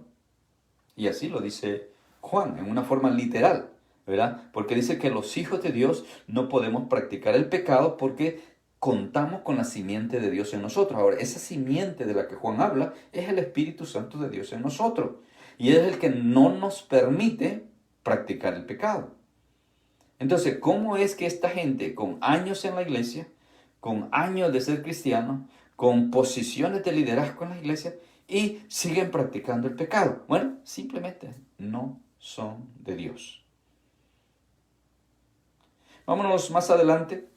Speaker 1: Y así lo dice Juan, en una forma literal, ¿verdad? Porque dice que los hijos de Dios no podemos practicar el pecado porque contamos con la simiente de Dios en nosotros. Ahora, esa simiente de la que Juan habla es el Espíritu Santo de Dios en nosotros. Y es el que no nos permite practicar el pecado. Entonces, ¿cómo es que esta gente con años en la iglesia, con años de ser cristiano, con posiciones de liderazgo en la iglesia, y siguen practicando el pecado? Bueno, simplemente no son de Dios. Vámonos más adelante.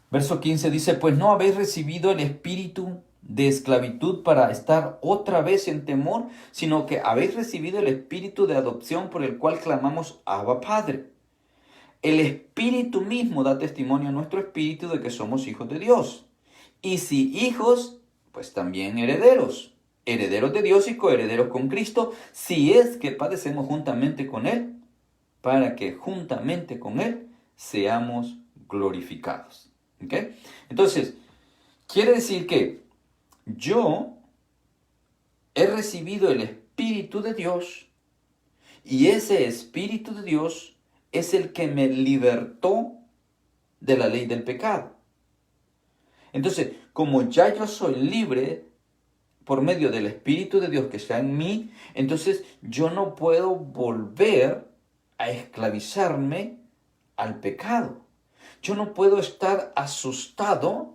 Speaker 1: Verso 15 dice, pues no habéis recibido el espíritu de esclavitud para estar otra vez en temor, sino que habéis recibido el espíritu de adopción por el cual clamamos Abba Padre. El Espíritu mismo da testimonio a nuestro espíritu de que somos hijos de Dios. Y si hijos, pues también herederos. Herederos de Dios y coherederos con Cristo, si es que padecemos juntamente con Él, para que juntamente con Él seamos glorificados. ¿Ok? Entonces, quiere decir que yo he recibido el Espíritu de Dios y ese Espíritu de Dios es el que me libertó de la ley del pecado. Entonces, como ya yo soy libre por medio del Espíritu de Dios que está en mí, entonces yo no puedo volver a esclavizarme al pecado. Yo no puedo estar asustado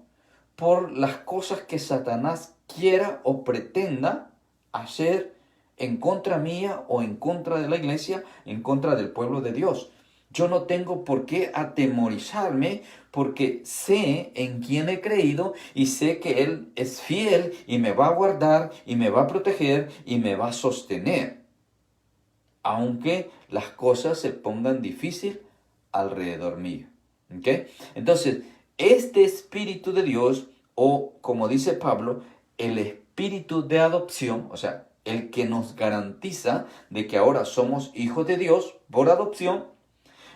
Speaker 1: por las cosas que Satanás quiera o pretenda hacer en contra mía o en contra de la iglesia, en contra del pueblo de Dios. Yo no tengo por qué atemorizarme porque sé en quién he creído y sé que Él es fiel y me va a guardar y me va a proteger y me va a sostener, aunque las cosas se pongan difícil alrededor mío. ¿Ok? Entonces, este Espíritu de Dios, o como dice Pablo, el Espíritu de adopción, o sea, el que nos garantiza de que ahora somos hijos de Dios por adopción,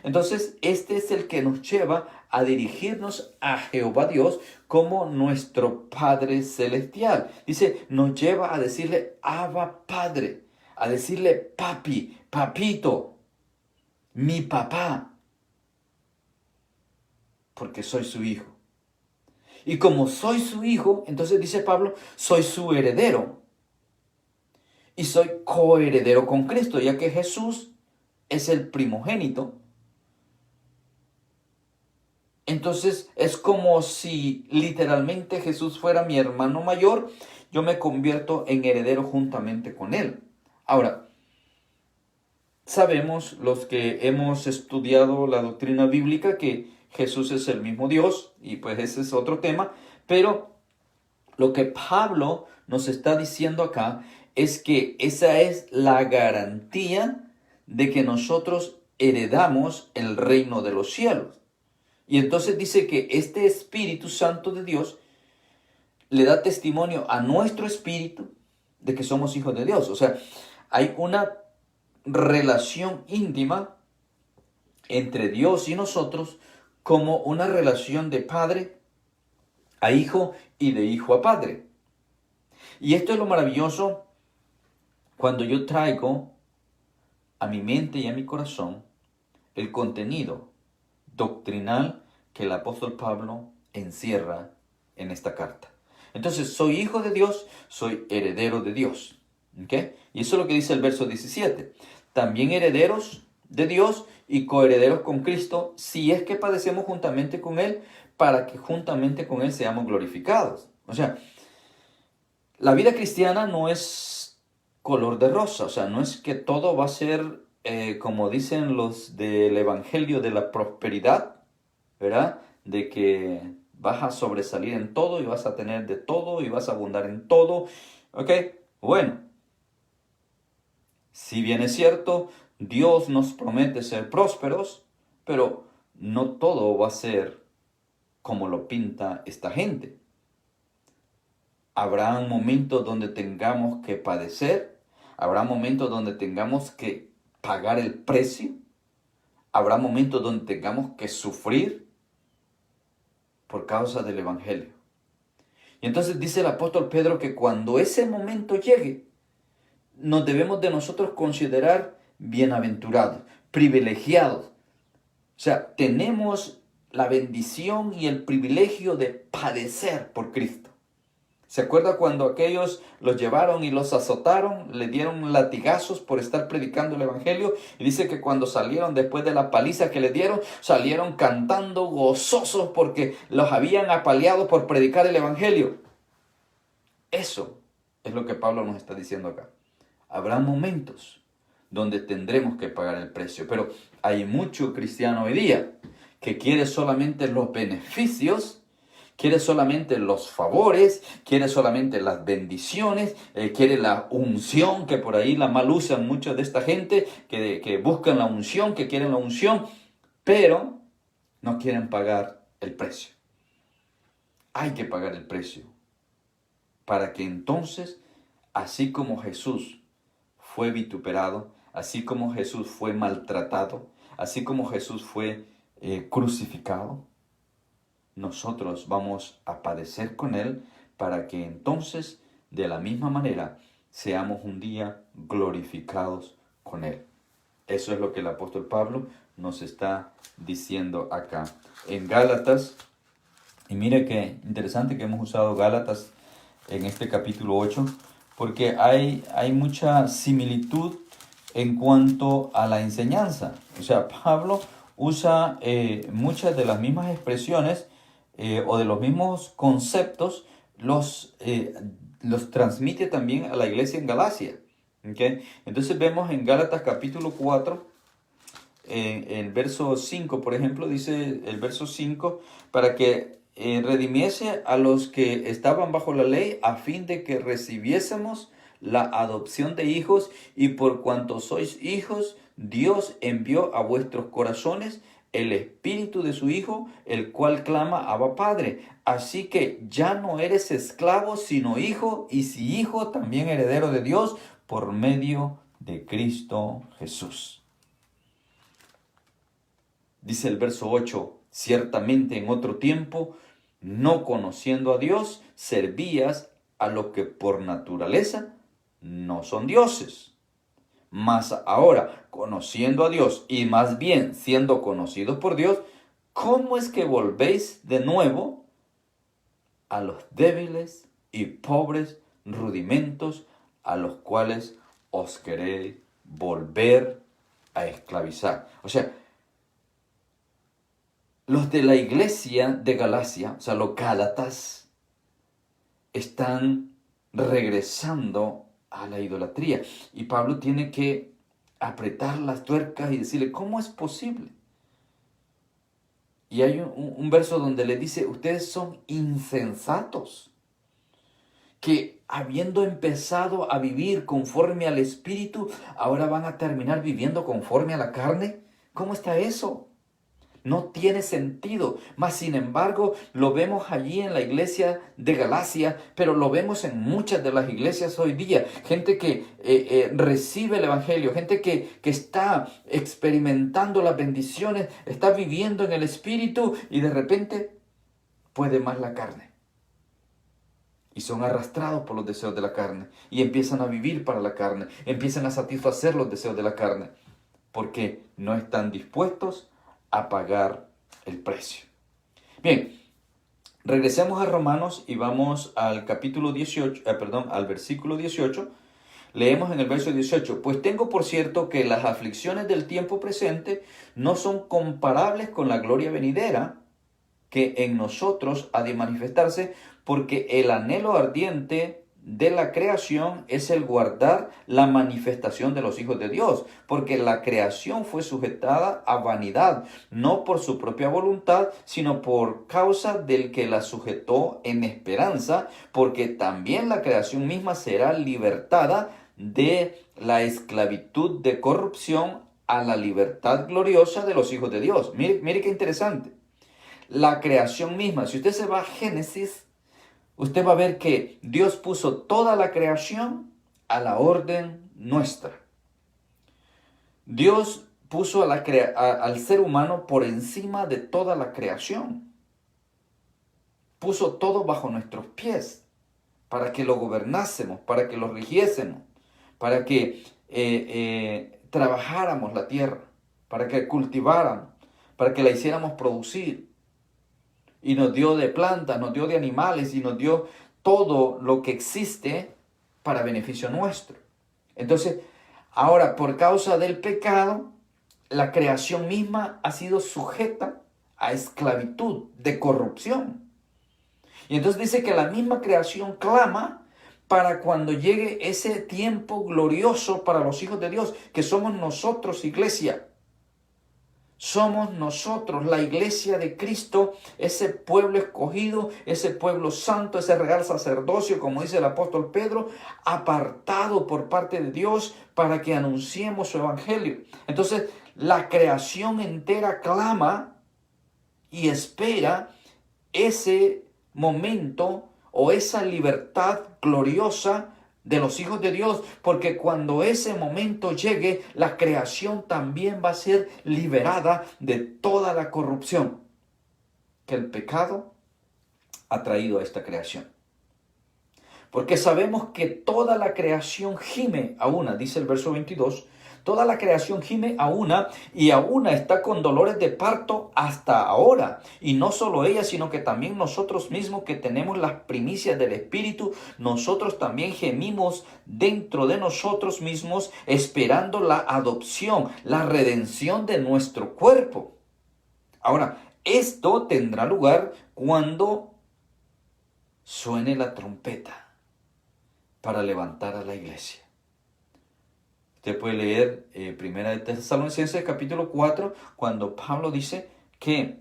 Speaker 1: entonces este es el que nos lleva a dirigirnos a Jehová Dios como nuestro Padre Celestial. Dice, nos lleva a decirle Abba Padre, a decirle papi, papito, mi papá, porque soy su hijo. Y como soy su hijo, entonces dice Pablo, soy su heredero. Y soy coheredero con Cristo, ya que Jesús es el primogénito. Entonces es como si literalmente Jesús fuera mi hermano mayor, yo me convierto en heredero juntamente con él. Ahora, sabemos los que hemos estudiado la doctrina bíblica que Jesús es el mismo Dios, y pues ese es otro tema, pero lo que Pablo nos está diciendo acá es que esa es la garantía de que nosotros heredamos el reino de los cielos. Y entonces dice que este Espíritu Santo de Dios le da testimonio a nuestro espíritu de que somos hijos de Dios. O sea, hay una relación íntima entre Dios y nosotros como una relación de padre a hijo y de hijo a padre. Y esto es lo maravilloso cuando yo traigo a mi mente y a mi corazón el contenido doctrinal que el apóstol Pablo encierra en esta carta. Entonces, soy hijo de Dios, soy heredero de Dios. ¿Ok? Y eso es lo que dice el verso 17. También herederos de Dios y coherederos con Cristo, si es que padecemos juntamente con Él, para que juntamente con Él seamos glorificados. O sea, la vida cristiana no es color de rosa, o sea, no es que todo va a ser como dicen los del Evangelio de la prosperidad, ¿verdad? De que vas a sobresalir en todo y vas a tener de todo y vas a abundar en todo. ¿Ok? Bueno, si bien es cierto, Dios nos promete ser prósperos, pero no todo va a ser como lo pinta esta gente. Habrá momentos donde tengamos que padecer, habrá momentos donde tengamos que pagar el precio, habrá momentos donde tengamos que sufrir por causa del Evangelio. Y entonces dice el apóstol Pedro que cuando ese momento llegue, nos debemos de nosotros considerar bienaventurados, privilegiados. O sea, tenemos la bendición y el privilegio de padecer por Cristo. ¿Se acuerda cuando aquellos los llevaron y los azotaron, le dieron latigazos por estar predicando el Evangelio? Y dice que cuando salieron después de la paliza que le dieron, salieron cantando gozosos porque los habían apaleado por predicar el Evangelio. Eso es lo que Pablo nos está diciendo acá. Habrá momentos donde tendremos que pagar el precio, pero hay mucho cristiano hoy día que quiere solamente los beneficios, quiere solamente los favores, quiere solamente las bendiciones, quiere la unción, que por ahí la mal usan mucha de esta gente, que buscan la unción, que quieren la unción, pero no quieren pagar el precio. Hay que pagar el precio para que entonces, así como Jesús fue vituperado, así como Jesús fue maltratado, así como Jesús fue crucificado, nosotros vamos a padecer con Él para que entonces, de la misma manera, seamos un día glorificados con Él. Eso es lo que el apóstol Pablo nos está diciendo acá. En Gálatas, y mire qué interesante que hemos usado Gálatas en este capítulo 8, porque hay mucha similitud en cuanto a la enseñanza. O sea, Pablo usa muchas de las mismas expresiones o de los mismos conceptos, los transmite también a la iglesia en Galacia. ¿Okay? Entonces vemos en Gálatas capítulo 4, en el verso 5, por ejemplo, dice el verso 5, para que redimiese a los que estaban bajo la ley, a fin de que recibiésemos la adopción de hijos, y por cuanto sois hijos, Dios envió a vuestros corazones el espíritu de su Hijo, el cual clama Abba Padre. Así que ya no eres esclavo, sino hijo, y si hijo, también heredero de Dios por medio de Cristo Jesús. Dice el verso 8, ciertamente en otro tiempo, no conociendo a Dios, servías a los que por naturaleza no son dioses. Mas ahora, conociendo a Dios y más bien siendo conocidos por Dios, ¿cómo es que volvéis de nuevo a los débiles y pobres rudimentos a los cuales os queréis volver a esclavizar? O sea, los de la iglesia de Galacia, o sea, los gálatas, están regresando a la idolatría. Y Pablo tiene que apretar las tuercas y decirle, ¿cómo es posible? Y hay un verso donde le dice, ustedes son insensatos, que habiendo empezado a vivir conforme al Espíritu, ahora van a terminar viviendo conforme a la carne. ¿Cómo está eso? No tiene sentido, mas sin embargo lo vemos allí en la iglesia de Galacia, pero lo vemos en muchas de las iglesias hoy día. Gente que recibe el Evangelio, gente que está experimentando las bendiciones, está viviendo en el Espíritu y de repente puede más la carne. Y son arrastrados por los deseos de la carne y empiezan a vivir para la carne, empiezan a satisfacer los deseos de la carne, porque no están dispuestos a pagar el precio. Bien, regresemos a Romanos y vamos al capítulo 18, al versículo 18. Leemos en el verso 18, pues tengo por cierto que las aflicciones del tiempo presente no son comparables con la gloria venidera que en nosotros ha de manifestarse, porque el anhelo ardiente de la creación es el guardar la manifestación de los hijos de Dios, porque la creación fue sujetada a vanidad, no por su propia voluntad, sino por causa del que la sujetó en esperanza, porque también la creación misma será libertada de la esclavitud de corrupción a la libertad gloriosa de los hijos de Dios. Mire qué interesante. La creación misma, si usted se va a Génesis, usted va a ver que Dios puso toda la creación a la orden nuestra. Dios puso al ser humano por encima de toda la creación. Puso todo bajo nuestros pies para que lo gobernásemos, para que lo rigiésemos, para que trabajáramos la tierra, para que cultiváramos, para que la hiciéramos producir. Y nos dio de plantas, nos dio de animales y nos dio todo lo que existe para beneficio nuestro. Entonces, ahora por causa del pecado, la creación misma ha sido sujeta a esclavitud, de corrupción. Y entonces dice que la misma creación clama para cuando llegue ese tiempo glorioso para los hijos de Dios, que somos nosotros, iglesia. Somos nosotros, la iglesia de Cristo, ese pueblo escogido, ese pueblo santo, ese real sacerdocio, como dice el apóstol Pedro, apartado por parte de Dios para que anunciemos su evangelio. Entonces, la creación entera clama y espera ese momento o esa libertad gloriosa de los hijos de Dios, porque cuando ese momento llegue, la creación también va a ser liberada de toda la corrupción que el pecado ha traído a esta creación. Porque sabemos que toda la creación gime a una, dice el verso 22, toda la creación gime a una y a una está con dolores de parto hasta ahora. Y no solo ella, sino que también nosotros mismos que tenemos las primicias del Espíritu, nosotros también gemimos dentro de nosotros mismos esperando la adopción, la redención de nuestro cuerpo. Ahora, esto tendrá lugar cuando suene la trompeta para levantar a la iglesia. Usted puede leer Primera de Tesalonicenses capítulo 4, cuando Pablo dice que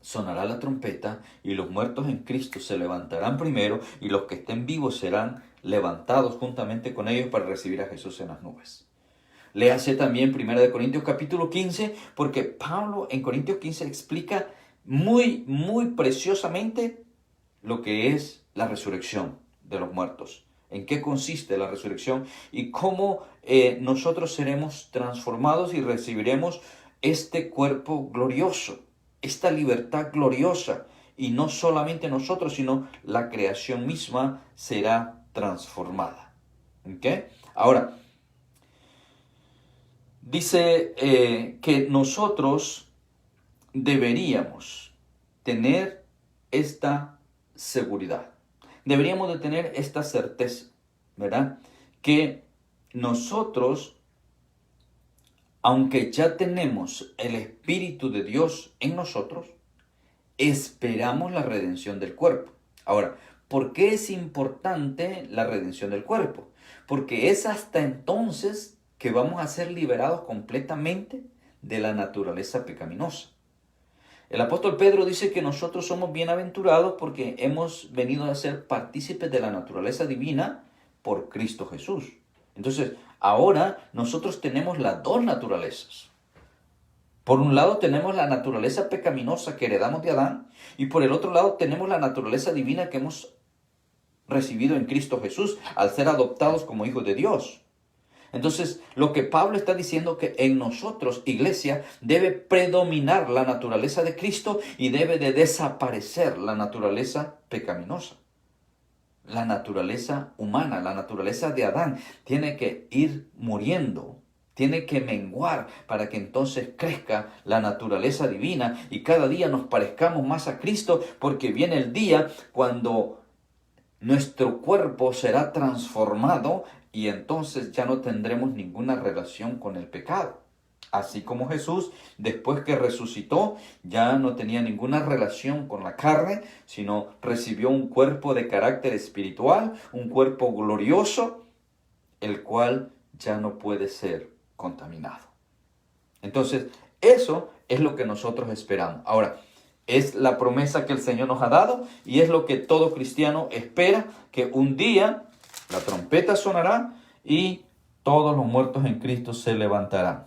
Speaker 1: sonará la trompeta y los muertos en Cristo se levantarán primero y los que estén vivos serán levantados juntamente con ellos para recibir a Jesús en las nubes. Léase también 1 Corintios capítulo 15, porque Pablo en Corintios 15 explica muy preciosamente lo que es la resurrección de los muertos, en qué consiste la resurrección y cómo nosotros seremos transformados y recibiremos este cuerpo glorioso, esta libertad gloriosa. Y no solamente nosotros, sino la creación misma será transformada. ¿Ok? Ahora, dice que nosotros deberíamos tener esta seguridad. Deberíamos de tener esta certeza, ¿verdad? Que nosotros, aunque ya tenemos el Espíritu de Dios en nosotros, esperamos la redención del cuerpo. Ahora, ¿por qué es importante la redención del cuerpo? Porque es hasta entonces que vamos a ser liberados completamente de la naturaleza pecaminosa. El apóstol Pedro dice que nosotros somos bienaventurados porque hemos venido a ser partícipes de la naturaleza divina por Cristo Jesús. Entonces, ahora nosotros tenemos las dos naturalezas. Por un lado tenemos la naturaleza pecaminosa que heredamos de Adán y por el otro lado tenemos la naturaleza divina que hemos recibido en Cristo Jesús al ser adoptados como hijos de Dios. Entonces, lo que Pablo está diciendo que en nosotros, iglesia, debe predominar la naturaleza de Cristo y debe de desaparecer la naturaleza pecaminosa. La naturaleza humana, la naturaleza de Adán, tiene que ir muriendo, tiene que menguar para que entonces crezca la naturaleza divina y cada día nos parezcamos más a Cristo, porque viene el día cuando nuestro cuerpo será transformado y entonces ya no tendremos ninguna relación con el pecado. Así como Jesús, después que resucitó, ya no tenía ninguna relación con la carne, sino recibió un cuerpo de carácter espiritual, un cuerpo glorioso, el cual ya no puede ser contaminado. Entonces, eso es lo que nosotros esperamos. Ahora, es la promesa que el Señor nos ha dado y es lo que todo cristiano espera, que un día la trompeta sonará y todos los muertos en Cristo se levantarán.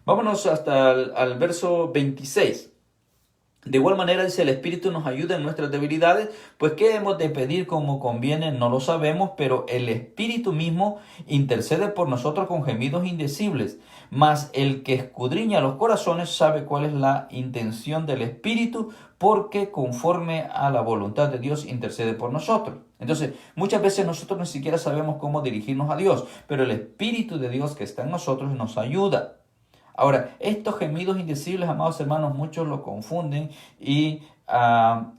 Speaker 1: Vámonos hasta el verso 26. De igual manera dice, el Espíritu nos ayuda en nuestras debilidades, pues qué hemos de pedir como conviene, no lo sabemos, pero el Espíritu mismo intercede por nosotros con gemidos indecibles. Mas el que escudriña los corazones sabe cuál es la intención del Espíritu, porque conforme a la voluntad de Dios intercede por nosotros. Entonces, muchas veces nosotros ni siquiera sabemos cómo dirigirnos a Dios, pero el Espíritu de Dios que está en nosotros nos ayuda. Ahora, estos gemidos indecibles, amados hermanos, muchos lo confunden y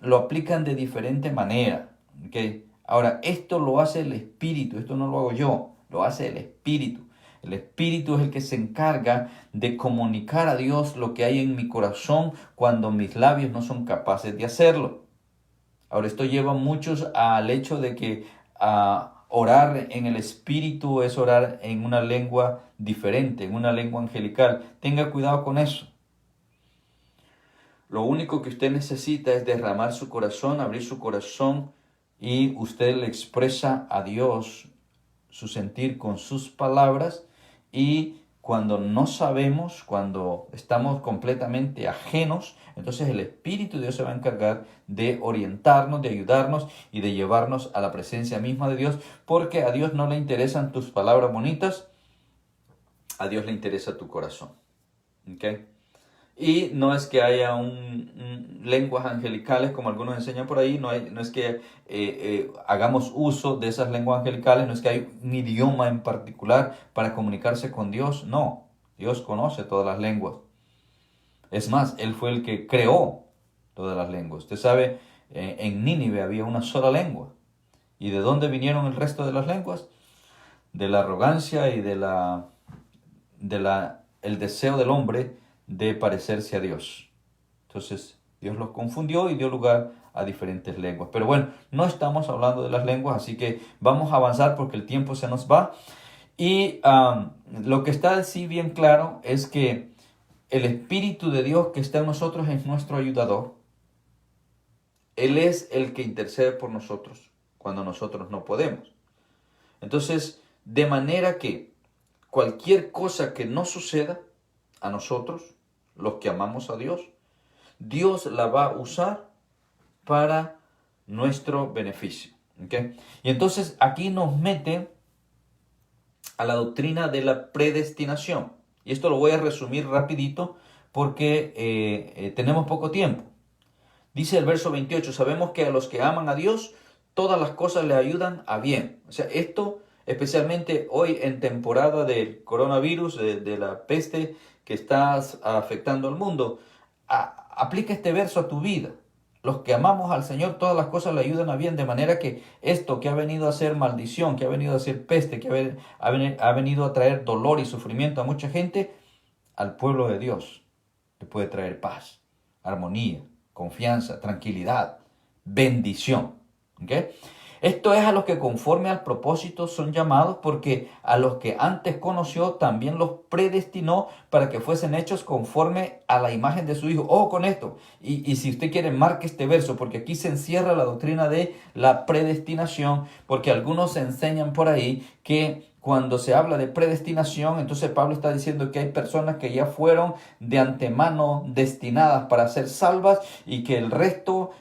Speaker 1: lo aplican de diferente manera. ¿Okay? Ahora, esto lo hace el Espíritu, esto no lo hago yo, lo hace el Espíritu. El Espíritu es el que se encarga de comunicar a Dios lo que hay en mi corazón cuando mis labios no son capaces de hacerlo. Ahora, esto lleva a muchos al hecho de que orar en el Espíritu es orar en una lengua diferente, en una lengua angelical. Tenga cuidado con eso. Lo único que usted necesita es derramar su corazón, abrir su corazón y usted le expresa a Dios su sentir con sus palabras. Y cuando no sabemos, cuando estamos completamente ajenos, entonces el Espíritu de Dios se va a encargar de orientarnos, de ayudarnos y de llevarnos a la presencia misma de Dios, porque a Dios no le interesan tus palabras bonitas, a Dios le interesa tu corazón. ¿Okay? Y no es que haya lenguas angelicales como algunos enseñan por ahí, no es que hagamos uso de esas lenguas angelicales, no es que hay un idioma en particular para comunicarse con Dios, no, Dios conoce todas las lenguas. Es más, Él fue el que creó todas las lenguas. Usted sabe, en Nínive había una sola lengua. ¿Y de dónde vinieron el resto de las lenguas? De la arrogancia y el deseo del hombre de parecerse a Dios. Entonces, Dios los confundió y dio lugar a diferentes lenguas. Pero bueno, no estamos hablando de las lenguas, así que vamos a avanzar porque el tiempo se nos va. Y lo que está así bien claro es que el Espíritu de Dios que está en nosotros es nuestro ayudador. Él es el que intercede por nosotros cuando nosotros no podemos. Entonces, de manera que cualquier cosa que nos suceda a nosotros, los que amamos a Dios, Dios la va a usar para nuestro beneficio. ¿Okay? Y entonces aquí nos mete a la doctrina de la predestinación. Y esto lo voy a resumir rapidito porque tenemos poco tiempo. Dice el verso 28, sabemos que a los que aman a Dios, todas las cosas le ayudan a bien. O sea, esto especialmente hoy en temporada del coronavirus, de la peste que está afectando al mundo, aplica este verso a tu vida. Los que amamos al Señor, todas las cosas le ayudan a bien, de manera que esto que ha venido a ser maldición, que ha venido a ser peste, que ha venido a traer dolor y sufrimiento a mucha gente, al pueblo de Dios le puede traer paz, armonía, confianza, tranquilidad, bendición. ¿Okay? Esto es a los que conforme al propósito son llamados, porque a los que antes conoció también los predestinó para que fuesen hechos conforme a la imagen de su Hijo. Ojo con esto. Y si usted quiere, marque este verso, porque aquí se encierra la doctrina de la predestinación, porque algunos enseñan por ahí que cuando se habla de predestinación, entonces Pablo está diciendo que hay personas que ya fueron de antemano destinadas para ser salvas y que el resto,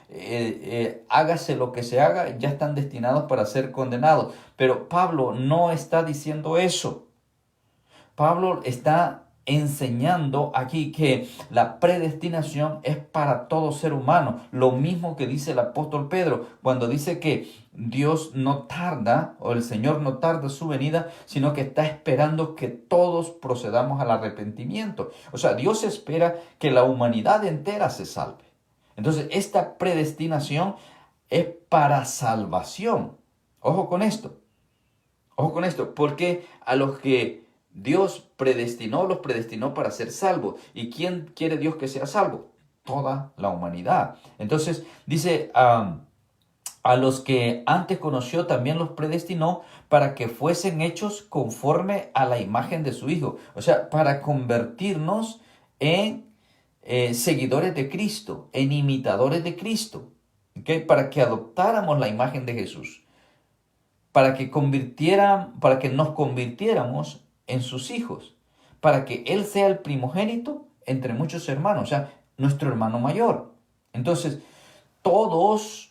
Speaker 1: hágase lo que se haga, ya están destinados para ser condenados. Pero Pablo no está diciendo eso. Pablo está enseñando aquí que la predestinación es para todo ser humano. Lo mismo que dice el apóstol Pedro cuando dice que Dios no tarda, o el Señor no tarda su venida, sino que está esperando que todos procedamos al arrepentimiento. O sea, Dios espera que la humanidad entera se salve. Entonces, esta predestinación es para salvación. Ojo con esto. Ojo con esto, porque a los que Dios predestinó, los predestinó para ser salvos. ¿Y quién quiere Dios que sea salvo? Toda la humanidad. Entonces dice, a los que antes conoció también los predestinó para que fuesen hechos conforme a la imagen de su Hijo. O sea, para convertirnos en seguidores de Cristo, en imitadores de Cristo. ¿Okay? Para que adoptáramos la imagen de Jesús. Para que nos convirtiéramos en sus hijos, para que Él sea el primogénito entre muchos hermanos, o sea, nuestro hermano mayor. Entonces, todos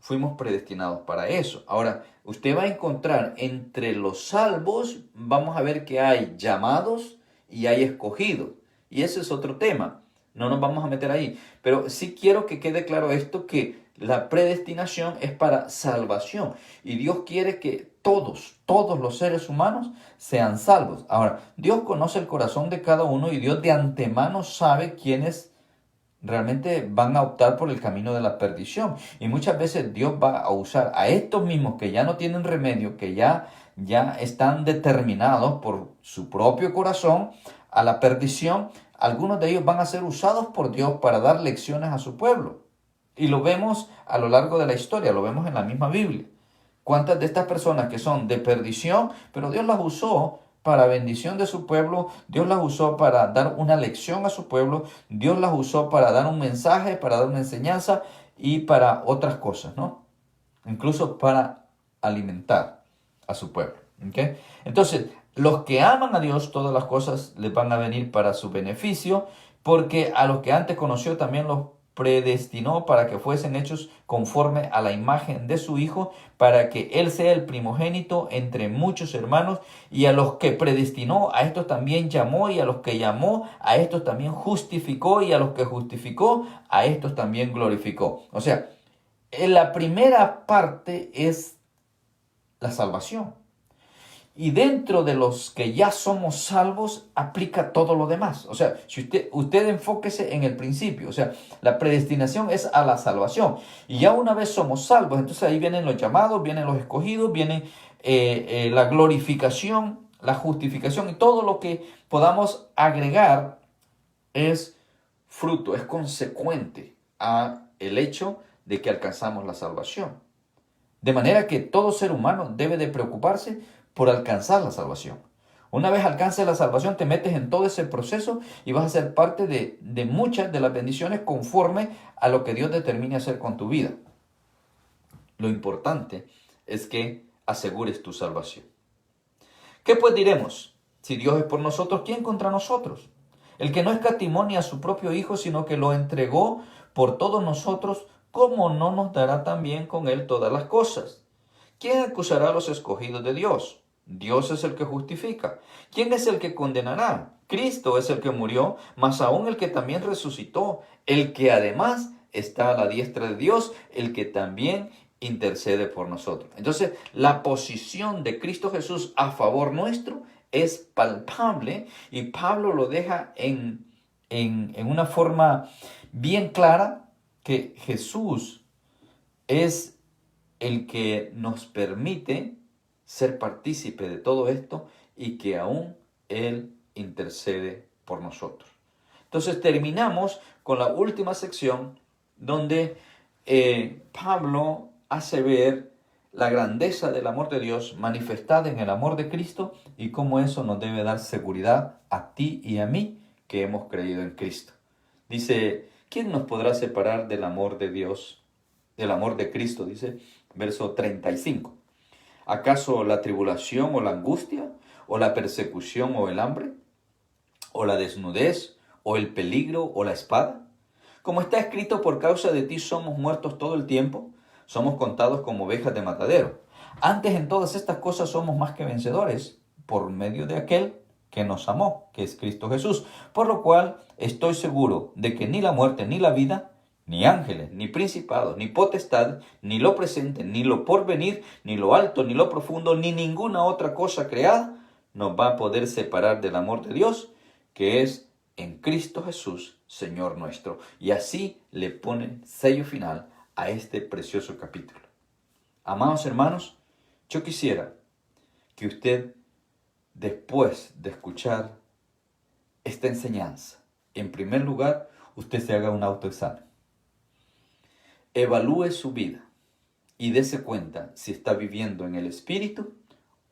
Speaker 1: fuimos predestinados para eso. Ahora, usted va a encontrar entre los salvos, vamos a ver que hay llamados y hay escogidos. Y ese es otro tema. No nos vamos a meter ahí. Pero sí quiero que quede claro esto, que la predestinación es para salvación. Y Dios quiere que todos los seres humanos sean salvos. Ahora, Dios conoce el corazón de cada uno y Dios de antemano sabe quiénes realmente van a optar por el camino de la perdición. Y muchas veces Dios va a usar a estos mismos que ya no tienen remedio, que ya están determinados por su propio corazón a la perdición. Algunos de ellos van a ser usados por Dios para dar lecciones a su pueblo. Y lo vemos a lo largo de la historia, lo vemos en la misma Biblia. ¿Cuántas de estas personas que son de perdición, pero Dios las usó para bendición de su pueblo, Dios las usó para dar una lección a su pueblo, Dios las usó para dar un mensaje, para dar una enseñanza y para otras cosas, ¿no? Incluso para alimentar a su pueblo. ¿Okay? Entonces, los que aman a Dios, todas las cosas les van a venir para su beneficio, porque a los que antes conoció también los predestinó para que fuesen hechos conforme a la imagen de su Hijo, para que Él sea el primogénito entre muchos hermanos, y a los que predestinó, a estos también llamó, y a los que llamó, a estos también justificó, y a los que justificó, a estos también glorificó. O sea, en la primera parte es la salvación. Y dentro de los que ya somos salvos, aplica todo lo demás. O sea, si usted enfóquese en el principio. O sea, la predestinación es a la salvación. Y ya una vez somos salvos, entonces ahí vienen los llamados, vienen los escogidos, viene la glorificación, la justificación. Y todo lo que podamos agregar es fruto, es consecuente a el hecho de que alcanzamos la salvación. De manera que todo ser humano debe de preocuparse por alcanzar la salvación. Una vez alcances la salvación, te metes en todo ese proceso y vas a ser parte de muchas de las bendiciones conforme a lo que Dios determine hacer con tu vida. Lo importante es que asegures tu salvación. ¿Qué pues diremos? Si Dios es por nosotros, ¿quién contra nosotros? El que no escatimó ni a su propio Hijo, sino que lo entregó por todos nosotros, ¿cómo no nos dará también con él todas las cosas? ¿Quién acusará a los escogidos de Dios? Dios es el que justifica. ¿Quién es el que condenará? Cristo es el que murió, mas aún el que también resucitó, el que además está a la diestra de Dios, el que también intercede por nosotros. Entonces, la posición de Cristo Jesús a favor nuestro es palpable y Pablo lo deja en una forma bien clara, que Jesús es el que nos permite ser partícipe de todo esto y que aún Él intercede por nosotros. Entonces terminamos con la última sección donde Pablo hace ver la grandeza del amor de Dios manifestada en el amor de Cristo y cómo eso nos debe dar seguridad a ti y a mí que hemos creído en Cristo. Dice, ¿quién nos podrá separar del amor de Dios, del amor de Cristo? Dice, verso 35. ¿Acaso la tribulación o la angustia, o la persecución o el hambre, o la desnudez, o el peligro o la espada? Como está escrito, por causa de ti somos muertos todo el tiempo, somos contados como ovejas de matadero. Antes en todas estas cosas somos más que vencedores, por medio de aquel que nos amó, que es Cristo Jesús. Por lo cual estoy seguro de que ni la muerte ni la vida, ni ángeles, ni principados, ni potestad, ni lo presente, ni lo porvenir, ni lo alto, ni lo profundo, ni ninguna otra cosa creada nos va a poder separar del amor de Dios, que es en Cristo Jesús, Señor nuestro. Y así le pone sello final a este precioso capítulo. Amados hermanos, yo quisiera que usted, después de escuchar esta enseñanza, en primer lugar, usted se haga un autoexamen. Evalúe su vida y dése cuenta si está viviendo en el espíritu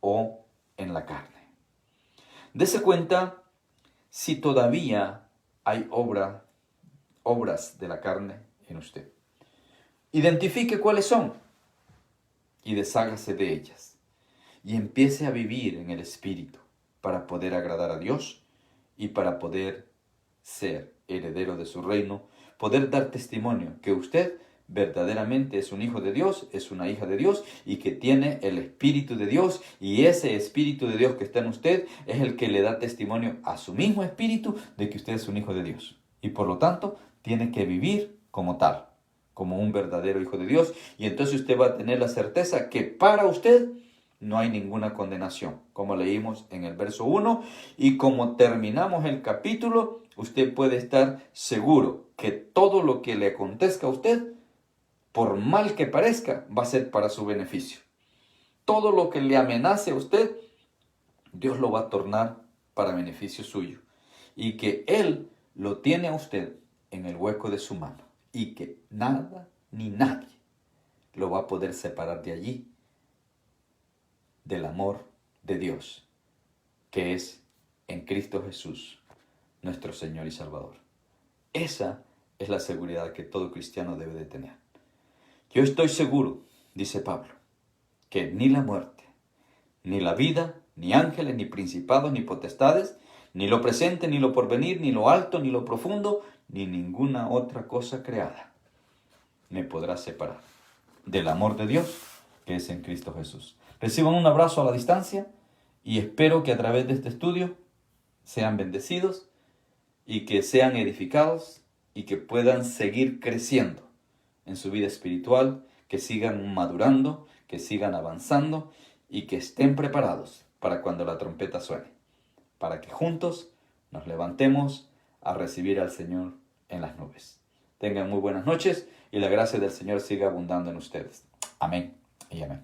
Speaker 1: o en la carne. Dése cuenta si todavía hay obras de la carne en usted. Identifique cuáles son y deshágase de ellas. Y empiece a vivir en el espíritu para poder agradar a Dios y para poder ser heredero de su reino, poder dar testimonio que usted verdaderamente es un hijo de Dios, es una hija de Dios y que tiene el Espíritu de Dios, y ese Espíritu de Dios que está en usted es el que le da testimonio a su mismo Espíritu de que usted es un hijo de Dios. Y por lo tanto, tiene que vivir como tal, como un verdadero hijo de Dios, y entonces usted va a tener la certeza que para usted no hay ninguna condenación, como leímos en el verso 1, y como terminamos el capítulo, usted puede estar seguro que todo lo que le acontezca a usted, por mal que parezca, va a ser para su beneficio. Todo lo que le amenace a usted, Dios lo va a tornar para beneficio suyo. Y que Él lo tiene a usted en el hueco de su mano. Y que nada ni nadie lo va a poder separar de allí, del amor de Dios, que es en Cristo Jesús, nuestro Señor y Salvador. Esa es la seguridad que todo cristiano debe de tener. Yo estoy seguro, dice Pablo, que ni la muerte, ni la vida, ni ángeles, ni principados, ni potestades, ni lo presente, ni lo porvenir, ni lo alto, ni lo profundo, ni ninguna otra cosa creada me podrá separar del amor de Dios que es en Cristo Jesús. Reciban un abrazo a la distancia y espero que a través de este estudio sean bendecidos y que sean edificados y que puedan seguir creciendo en su vida espiritual, que sigan madurando, que sigan avanzando y que estén preparados para cuando la trompeta suene, para que juntos nos levantemos a recibir al Señor en las nubes. Tengan muy buenas noches y la gracia del Señor siga abundando en ustedes. Amén y amén.